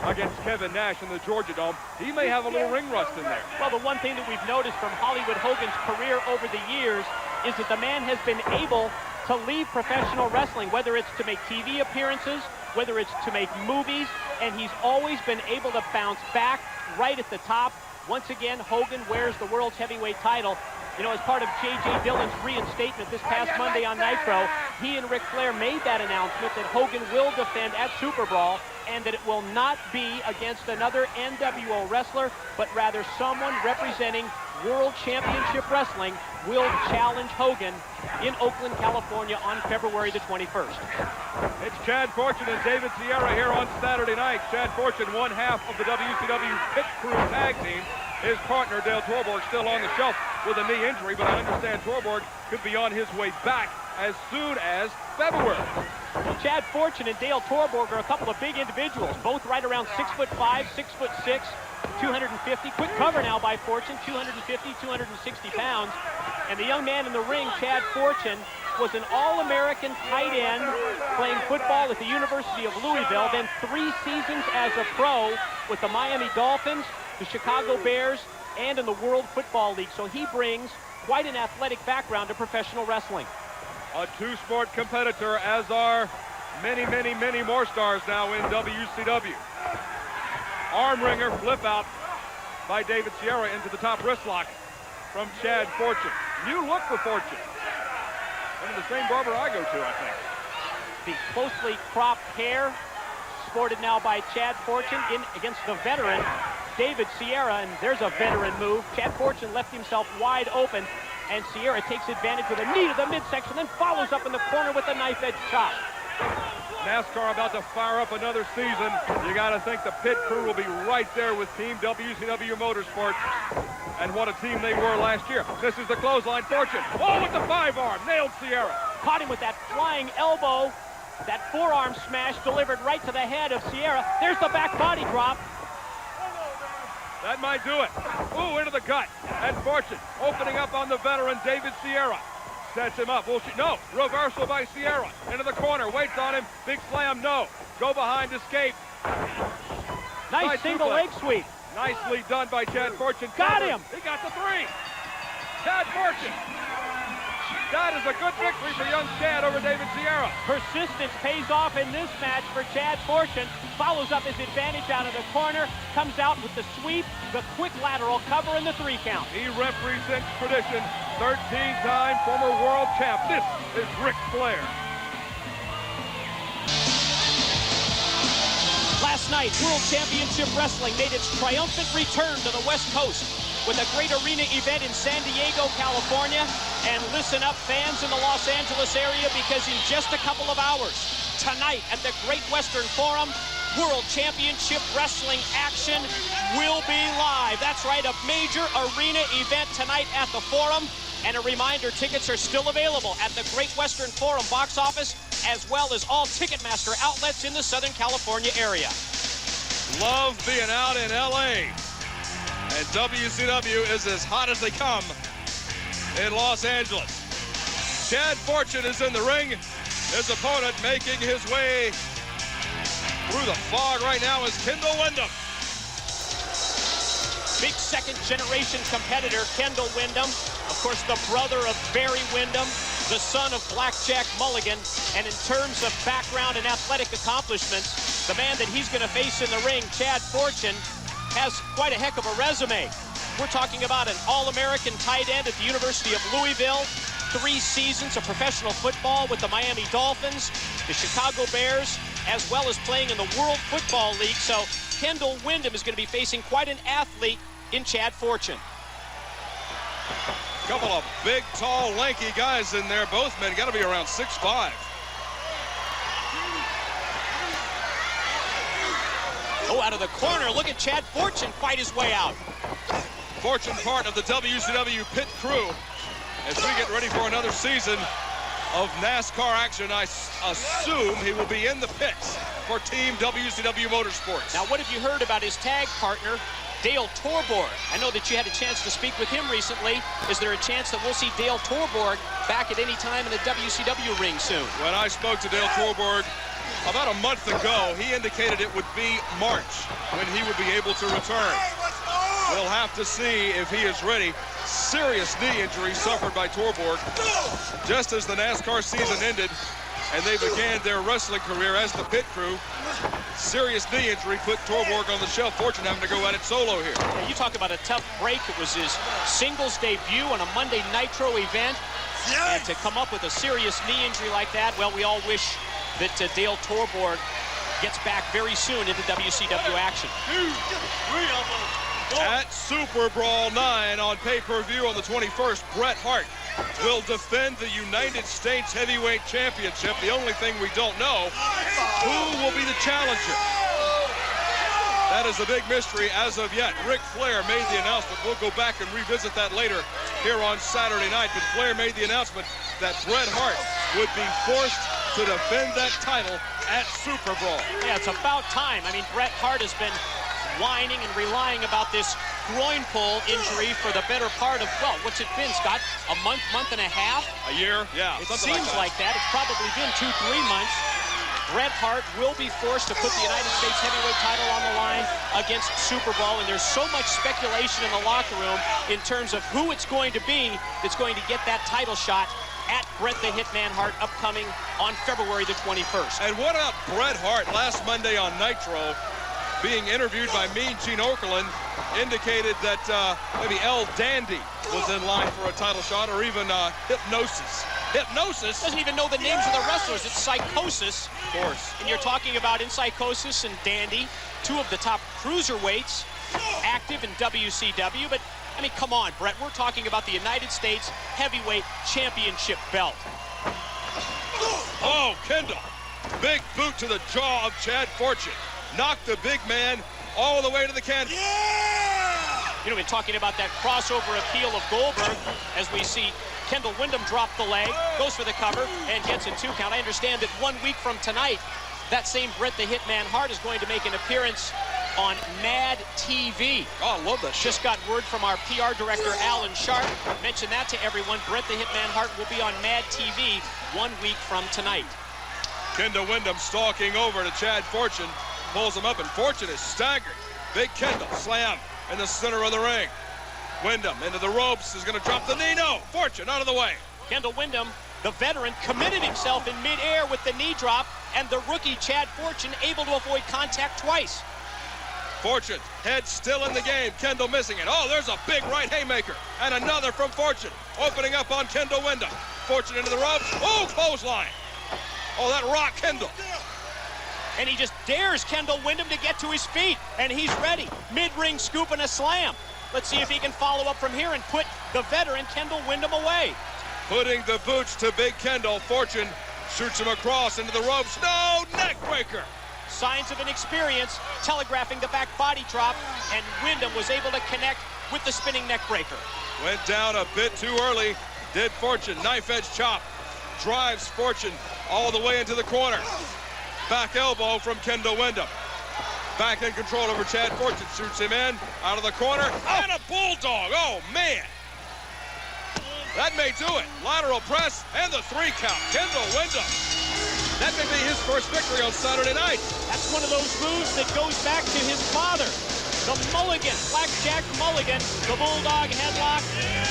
[SPEAKER 9] against Kevin Nash in the Georgia Dome. He may have a little ring rust in there.
[SPEAKER 5] Well, the one thing that we've noticed from Hollywood Hogan's career over the years is that the man has been able to leave professional wrestling, whether it's to make TV appearances, whether it's to make movies, and he's always been able to bounce back right at the top. Once again, Hogan wears the World's Heavyweight title. You know, as part of J.J. Dillon's reinstatement this past Monday on Nitro, he and Ric Flair made that announcement that Hogan will defend at Super Brawl, and that it will not be against another NWO wrestler, but rather someone representing World Championship Wrestling will challenge Hogan in Oakland, California on February the 21st.
[SPEAKER 9] It's Chad Fortune and David Sierra here on Saturday night. Chad Fortune, one half of the WCW Pit Crew Tag Team. His partner, Dale Torborg, still on the shelf with a knee injury, but I understand Torborg could be on his way back as soon as February.
[SPEAKER 5] Well, Chad Fortune and Dale Torborg are a couple of big individuals, both right around 6'5", 6'6", 250. Quick cover now by Fortune, 250, 260 pounds. And the young man in the ring, Chad Fortune, was an All-American tight end playing football at the University of Louisville, then 3 seasons as a pro with the Miami Dolphins, the Chicago Bears, and in the World Football League. So he brings quite an athletic background to professional wrestling.
[SPEAKER 9] A two-sport competitor, as are many, many, many more stars now in WCW. Arm wringer flip out by David Sierra into the top wrist lock from Chad Fortune. New look for Fortune. One of the same barber I go to, I think.
[SPEAKER 5] The closely cropped hair sported now by Chad Fortune in against the veteran David Sierra, and there's a veteran move. Chad Fortune left himself wide open, and Sierra takes advantage with a knee to the midsection, then follows up in the corner with a knife edge chop.
[SPEAKER 9] NASCAR about to fire up another season. You got to think the pit crew will be right there with Team WCW Motorsports. And what a team they were last year. This is the clothesline. Fortune. Oh, with the 5-arm. Nailed Sierra.
[SPEAKER 5] Caught him with that flying elbow. That forearm smash delivered right to the head of Sierra. There's the back body drop.
[SPEAKER 9] That might do it. Ooh, into the gut. And Fortune opening up on the veteran David Sierra. Sets him up. No, reversal by Sierra. Into the corner, waits on him. Big slam, no. Go behind, escape.
[SPEAKER 5] Nice single leg sweep.
[SPEAKER 9] Nicely done by Chad Fortune.
[SPEAKER 5] Got him.
[SPEAKER 9] He got the 3. Chad Fortune. That is a good victory for young Chad over David Sierra.
[SPEAKER 5] Persistence pays off in this match for Chad Fortune. Follows up his advantage out of the corner. Comes out with the sweep, the quick lateral cover, and the 3 count.
[SPEAKER 9] He represents tradition. 13-time former world champ. This is Ric Flair.
[SPEAKER 5] Last night, World Championship Wrestling made its triumphant return to the West Coast with a great arena event in San Diego, California. And listen up, fans in the Los Angeles area, because in just a couple of hours, tonight at the Great Western Forum, World Championship Wrestling action will be live. That's right, a major arena event tonight at the Forum. And a reminder, tickets are still available at the Great Western Forum box office, as well as all Ticketmaster outlets in the Southern California area.
[SPEAKER 10] Love being out in LA. And WCW is as hot as they come in Los Angeles. Chad Fortune is in the ring. His opponent making his way through the fog right now is Kendall Windham.
[SPEAKER 5] Big second-generation competitor, Kendall Windham. Of course, the brother of Barry Windham, the son of Blackjack Mulligan. And in terms of background and athletic accomplishments, the man that he's going to face in the ring, Chad Fortune, has quite a heck of a resume. We're talking about an All-American tight end at the University of Louisville, 3 seasons of professional football with the Miami Dolphins, the Chicago Bears, as well as playing in the World Football League. So Kendall Windham is going to be facing quite an athlete in Chad Fortune.
[SPEAKER 10] Couple of big, tall, lanky guys in there. Both men got to be around 6'5".
[SPEAKER 5] Oh, out of the corner, look at Chad Fortune fight his way out.
[SPEAKER 10] Fortune part of the WCW pit crew as we get ready for another season of NASCAR action. I assume he will be in the pits for Team WCW Motorsports.
[SPEAKER 5] Now, what have you heard about his tag partner, Dale Torborg? I know that you had a chance to speak with him recently. Is there a chance that we'll see Dale Torborg back at any time in the WCW ring soon?
[SPEAKER 10] When I spoke to Dale Torborg about a month ago, he indicated it would be March when he would be able to return. We'll have to see if he is ready. Serious knee injury suffered by Torborg just as the NASCAR season ended and they began their wrestling career as the pit crew. Serious knee injury put Torborg on the shelf. Fortune having to go at it solo here.
[SPEAKER 5] Yeah, you talk about a tough break. It was his singles debut on a Monday Nitro event. And to come up with a serious knee injury like that, well, we all wish that Dale Torborg gets back very soon into WCW action.
[SPEAKER 10] At Super Brawl 9 on pay-per-view on the 21st, Bret Hart will defend the United States Heavyweight Championship. The only thing we don't know, who will be the challenger? That is a big mystery as of yet. Ric Flair made the announcement. We'll go back and revisit that later here on Saturday night. But Flair made the announcement that Bret Hart would be forced to defend that title at Super Brawl.
[SPEAKER 5] Yeah, it's about time. I mean, Bret Hart has been whining and relying about this groin pull injury for the better part of, well, what's it been, Scott? A month and a half?
[SPEAKER 10] A year, yeah.
[SPEAKER 5] It seems like that. It's probably been 2-3 months. Bret Hart will be forced to put the United States heavyweight title on the line against Super Brawl, and there's so much speculation in the locker room in terms of who it's going to be that's going to get that title shot at Bret the Hitman Hart upcoming on February the 21st.
[SPEAKER 10] And what about Bret Hart last Monday on Nitro? Being interviewed by Mean Gene Okerlund, indicated that maybe El Dandy was in line for a title shot, or even Hypnosis. Hypnosis?
[SPEAKER 5] Doesn't even know the names of the wrestlers. It's Psychosis.
[SPEAKER 10] Of course.
[SPEAKER 5] And you're talking about in Psychosis and Dandy, 2 of the top cruiserweights active in WCW. But, I mean, come on, Bret. We're talking about the United States Heavyweight Championship belt.
[SPEAKER 10] Oh, Kendall. Big boot to the jaw of Chad Fortune. Knocked the big man all the way to the canvas.
[SPEAKER 5] Yeah! You know, we're talking about that crossover appeal of Goldberg as we see Kendall Windham drop the leg, goes for the cover, and gets a 2 count. I understand that 1 week from tonight, that same Bret the Hitman Hart is going to make an appearance on Mad TV.
[SPEAKER 10] Oh, I love that shit.
[SPEAKER 5] Just got word from our PR director, Alan Sharp. Mention that to everyone. Bret the Hitman Hart will be on Mad TV 1 week from tonight.
[SPEAKER 10] Kendall Windham stalking over to Chad Fortune. Pulls him up, and Fortune is staggered. Big Kendall slam in the center of the ring. Wyndham into the ropes, is going to drop the knee. No, Fortune out of the way.
[SPEAKER 5] Kendall Windham, the veteran, committed himself in midair with the knee drop, and the rookie Chad Fortune able to avoid contact twice.
[SPEAKER 10] Fortune, head still in the game. Kendall missing it. Oh, there's a big right haymaker, and another from Fortune, opening up on Kendall Windham. Fortune into the ropes. Oh, clothesline. Oh, that rocked Kendall.
[SPEAKER 5] And he just dares Kendall Windham to get to his feet, and he's ready. Mid-ring scoop and a slam. Let's see if he can follow up from here and put the veteran Kendall Windham away.
[SPEAKER 10] Putting the boots to Big Kendall. Fortune shoots him across into the ropes. No, neck breaker.
[SPEAKER 5] Signs of inexperience, telegraphing the back body drop, and Windham was able to connect with the spinning neck breaker.
[SPEAKER 10] Went down a bit too early, did Fortune. Knife edge chop, drives Fortune all the way into the corner. Back elbow from Kendall Windham. Back in control over Chad Fortune. Shoots him in, out of the corner, and a bulldog. Oh, man. That may do it. Lateral press and the 3 count. Kendall Windham. That may be his first victory on Saturday night.
[SPEAKER 5] That's one of those moves that goes back to his father. The Mulligan, Blackjack Mulligan, the Bulldog headlock.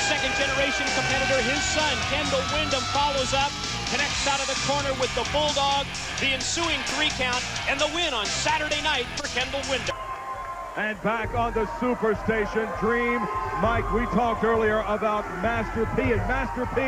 [SPEAKER 5] Second
[SPEAKER 11] second-generation competitor. His son, Kendall Windham, follows up, connects out of the corner with the Bulldog, the ensuing 3 count, and the win on Saturday night for Kendall Windham.
[SPEAKER 9] And back on the Superstation, Dream. Mike, we talked earlier about Master P and Master P,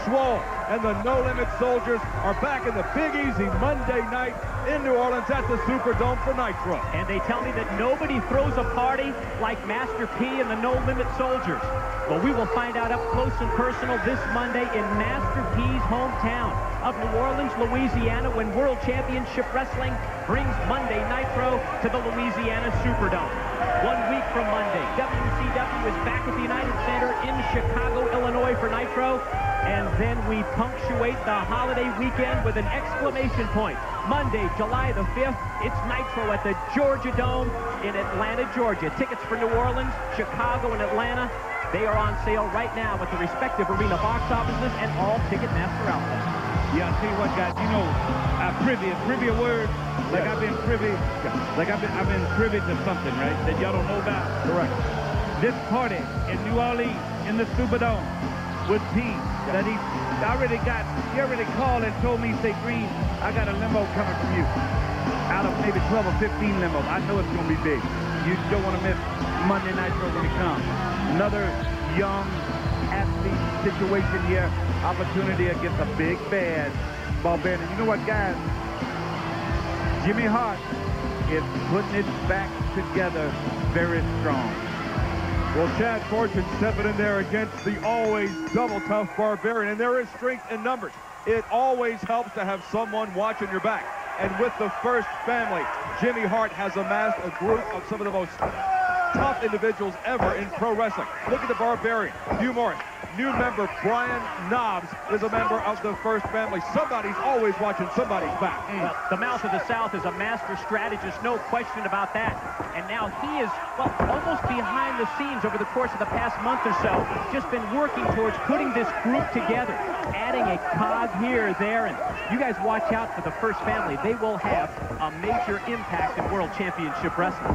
[SPEAKER 9] Swole, and the No Limit Soldiers are back in the Big Easy Monday night in New Orleans at the Superdome for Nitro.
[SPEAKER 5] And they tell me that nobody throws a party like Master P and the No Limit Soldiers. Well, we will find out up close and personal this Monday in Master P's hometown of New Orleans, Louisiana, when World Championship Wrestling brings Monday Nitro to the Louisiana Superdome. 1 week from Monday, WCW is back at the United Center in Chicago, Illinois for Nitro. And then we punctuate the holiday weekend with an exclamation point. Monday, July the 5th, it's Nitro at the Georgia Dome in Atlanta, Georgia. Tickets for New Orleans, Chicago, and Atlanta, they are on sale right now at the respective arena box offices and all Ticketmaster outlets.
[SPEAKER 6] Yeah, I'll tell you what, guys, you know, privy a word, like I've been privy to something, right, that y'all don't know about.
[SPEAKER 9] Correct.
[SPEAKER 6] This party in New Orleans, in the Superdome, with P, that he already called and told me, say, Green, I got a limo coming from you. Out of maybe 12 or 15 limos. I know it's going to be big. You don't want to miss Monday Nitro when it comes. Another young athlete situation here. Opportunity against a big, bad Barbarian. And you know what, guys? Jimmy Hart is putting it back together very strong.
[SPEAKER 9] Well, Chad Fortune stepping in there against the always double tough Barbarian, and there is strength in numbers. It always helps to have someone watching your back. And with the First Family, Jimmy Hart has amassed a group of some of the most tough individuals ever in pro wrestling. Look at the Barbarian, Hugh Morris. New member Brian Knobs is a member of the First Family. Somebody's always watching somebody's back.
[SPEAKER 5] Well, the Mouth of the South is a master strategist, no question about that. And now he is, well, almost behind the scenes over the course of the past month or so, just been working towards putting this group together, adding a cog here, there, and you guys watch out for the First Family. They will have a major impact in World Championship Wrestling.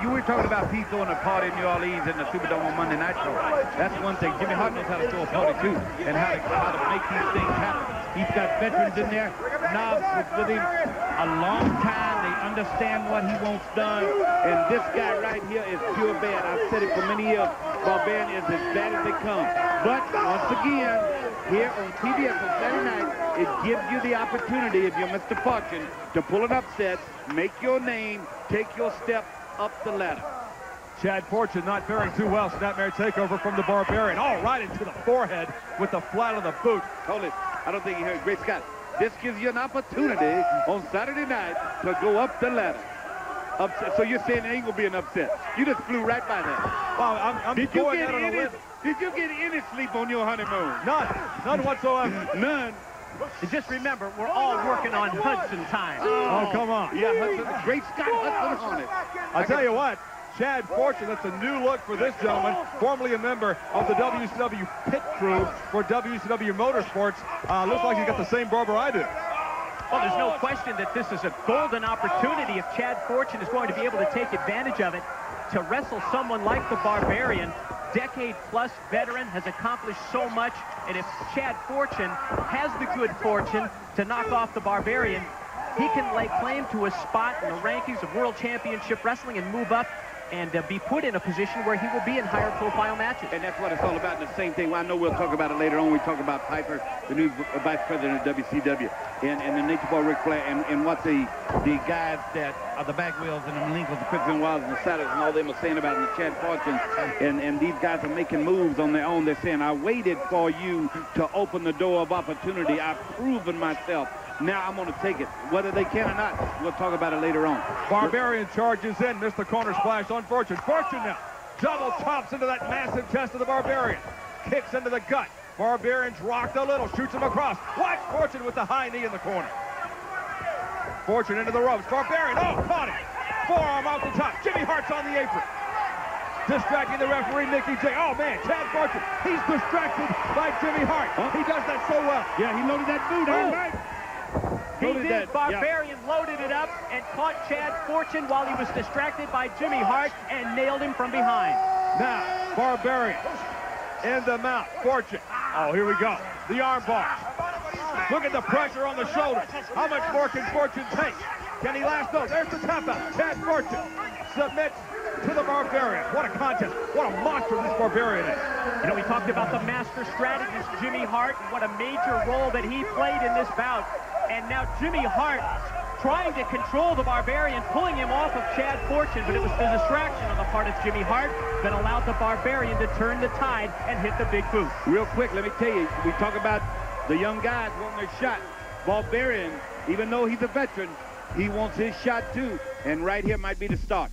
[SPEAKER 6] You were talking about Pete throwing a party in New Orleans in the Superdome on Monday Nitro. That's one thing. Jimmy Hart knows how to throw a party too, and how to make these things happen. He's got veterans in there. Knobs was with him a long time. They understand what he wants done, and this guy right here is pure bad. I've said it for many years. Barbarian is as bad as they come. But once again, here on TBS on Saturday night, it gives you the opportunity, if you're Mr. Fortune, to pull an upset, make your name, take your step up the ladder.
[SPEAKER 9] Chad Fortune not faring too well. Snapmare takeover from the Barbarian. All right into the forehead with the flat of the boot.
[SPEAKER 6] Hold it. I don't think you heard. Great Scott. This gives you an opportunity on Saturday night to go up the ladder. Upset. So you're saying there ain't going to be an upset. You just flew right by that.
[SPEAKER 9] Well,
[SPEAKER 6] Did you get any sleep on your honeymoon?
[SPEAKER 9] None whatsoever.
[SPEAKER 6] None.
[SPEAKER 5] And just remember, we're all working on Hudson time.
[SPEAKER 9] Oh, come on.
[SPEAKER 6] Yeah, Hudson. Great Scott Hudson on it.
[SPEAKER 9] I'll tell you what. Chad Fortune, that's a new look for this gentleman, formerly a member of the WCW pit crew for WCW Motorsports. Looks like he's got the same barber I do.
[SPEAKER 5] Well, there's no question that this is a golden opportunity if Chad Fortune is going to be able to take advantage of it to wrestle someone like the Barbarian. Decade-plus veteran, has accomplished so much, and if Chad Fortune has the good fortune to knock off the Barbarian, he can lay claim to a spot in the rankings of World Championship Wrestling and move up and be put in a position where he will be in higher profile matches.
[SPEAKER 6] And that's what it's all about. And the same thing, well, I know we'll talk about it later on. We talk about Piper, the new vice president of WCW, and the Nature Boy Ric Flair, and what the guys that are the back wheels and the Lincolns, the Quick and Wilds and the Saturns and all them are saying about the Chad Fortune. And these guys are making moves on their own. They're saying, I waited for you to open the door of opportunity. I've proven myself. Now I'm going to take it. Whether they can or not, we'll talk about it later on.
[SPEAKER 9] Barbarian charges in, missed the corner splash on Fortune. Fortune now double chops into that massive chest of the Barbarian. Kicks into the gut. Barbarian's rocked a little, shoots him across. Watch Fortune with the high knee in the corner. Fortune into the ropes. Barbarian, caught him. Forearm out the top. Jimmy Hart's on the apron. Distracting the referee, Mickey J. Oh, man, Chad Fortune. He's distracted by Jimmy Hart. He does that so well.
[SPEAKER 6] Yeah, he loaded that boot, right?
[SPEAKER 5] He did. Barbarian loaded it up and caught Chad Fortune while he was distracted by Jimmy Hart and nailed him from behind.
[SPEAKER 9] Now, Barbarian in the mount. Fortune. Oh, here we go. The arm bar. Look at the pressure on the shoulders. How much more can Fortune take? Can he last those? There's the tap out. Chad Fortune submits to the Barbarian. What a contest. What a monster this Barbarian is.
[SPEAKER 5] You know, we talked about the master strategist, Jimmy Hart, and what a major role that he played in this bout. And now Jimmy Hart trying to control the Barbarian, pulling him off of Chad Fortune, but it was the distraction on the part of Jimmy Hart that allowed the Barbarian to turn the tide and hit the big boot.
[SPEAKER 6] Real quick, let me tell you, we talk about the young guys wanting their shot. Barbarian, even though he's a veteran, he wants his shot too, and right here might be the start.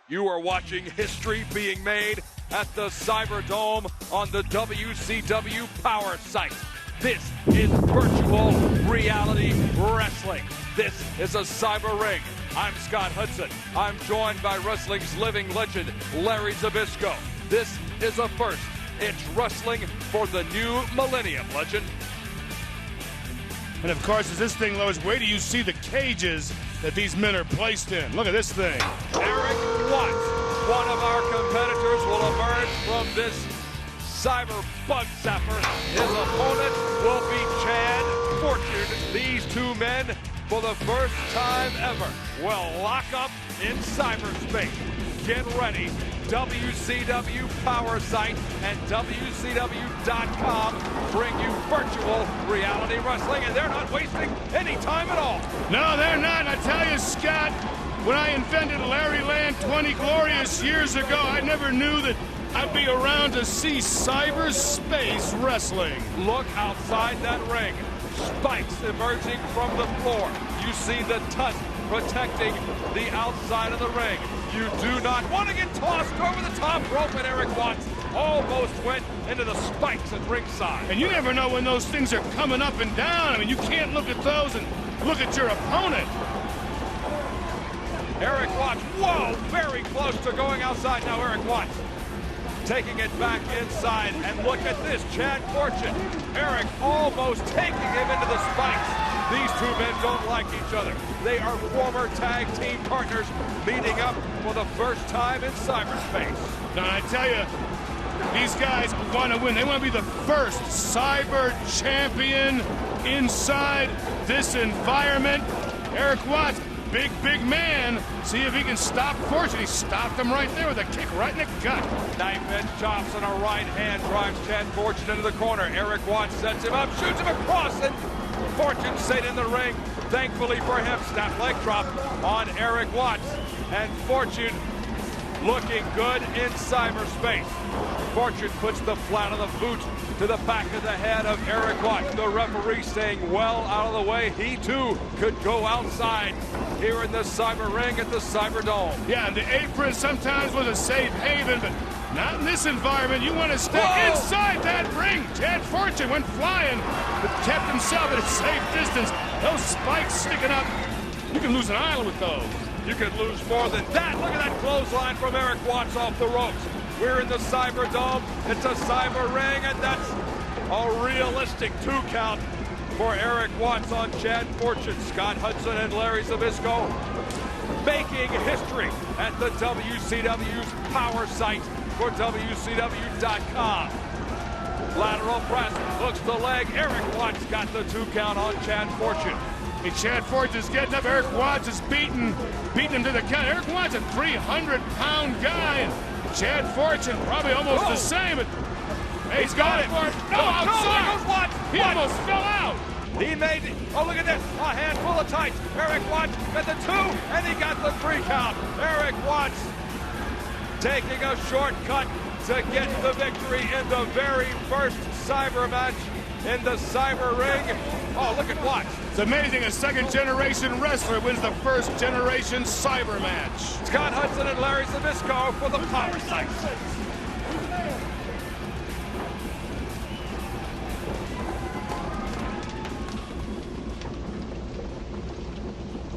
[SPEAKER 10] You are watching history being made at the Cyberdome on the WCW Power Site. This is virtual reality wrestling. This is a cyber ring. I'm Scott Hudson. I'm joined by wrestling's living legend, Larry Zbyszko. This is a first. It's wrestling for the new millennium, legend.
[SPEAKER 12] And of course, as this thing lowers, wait till you see the cages that these men are placed in. Look at this thing.
[SPEAKER 10] Erik Watts, one of our competitors, will emerge from this cyber bug zapper. His opponent will be Chad Fortune. These two men, for the first time ever, will lock up in cyberspace. Get ready. WCW Power Site and WCW.com bring you virtual reality wrestling, and they're not wasting any time at all.
[SPEAKER 12] No, they're not. I tell you, Scott, when I invented Larry Land 20 glorious years ago, I never knew that I'd be around to see cyberspace wrestling.
[SPEAKER 10] Look outside that ring. Spikes emerging from the floor. You see the tusk protecting the outside of the ring. You do not want to get tossed over the top rope, and Erik Watts almost went into the spikes at ringside.
[SPEAKER 12] And you never know when those things are coming up and down. I mean, you can't look at those and look at your opponent.
[SPEAKER 10] Erik Watts, whoa, very close to going outside. Now Erik Watts taking it back inside, and look at this, Chad Fortune. Erik almost taking him into the spikes. These two men don't like each other. They are former tag team partners meeting up for the first time in cyberspace.
[SPEAKER 12] Now, I tell you, these guys want to win. They want to be the first cyber champion inside this environment. Erik Watts, big man. See if he can stop Fortune. He stopped him right there with a kick right in the gut.
[SPEAKER 10] Knife edge chops and a right hand drives Chad Fortune into the corner. Erik Watts sets him up, shoots him across, and Fortune stayed in the ring. Thankfully for him, snap leg drop on Erik Watts. And Fortune looking good in cyberspace. Fortune puts the flat of the boot to the back of the head of Erik Watts. The referee staying well out of the way. He too could go outside here in the cyber ring at the Cyberdome.
[SPEAKER 12] Yeah, and the apron sometimes was a safe haven, but not in this environment. You want to stay inside that ring. Chad Fortune went flying, but kept himself at a safe distance. Those spikes sticking up, you can lose an eye with those.
[SPEAKER 10] You could lose more than that. Look at that clothesline from Erik Watts off the ropes. We're in the Cyberdome. It's a cyber ring, and that's a realistic 2 count for Erik Watts on Chad Fortune. Scott Hudson and Larry Zbyszko making history at the WCW's Power Site for WCW.com. Lateral press, looks the leg. Erik Watts got the 2 count on Chad Fortune.
[SPEAKER 12] Hey, Chad Fortune's getting up. Erik Watts is beating him to the count. Erik Watts a 300-pound guy, and Chad Fortune probably almost the same. But hey, he's got it. No, outside.
[SPEAKER 10] There goes Watts.
[SPEAKER 12] He almost fell out.
[SPEAKER 10] He made it. Oh, look at this. A handful of tights. Erik Watts got the 2, and he got the 3 count. Erik Watts taking a shortcut to get the victory in the very first cyber match in the cyber ring. Oh, look at Watts.
[SPEAKER 12] It's amazing a second-generation wrestler wins the first-generation cyber match.
[SPEAKER 10] Scott Hudson and Larry Zbyszko for the Power Site.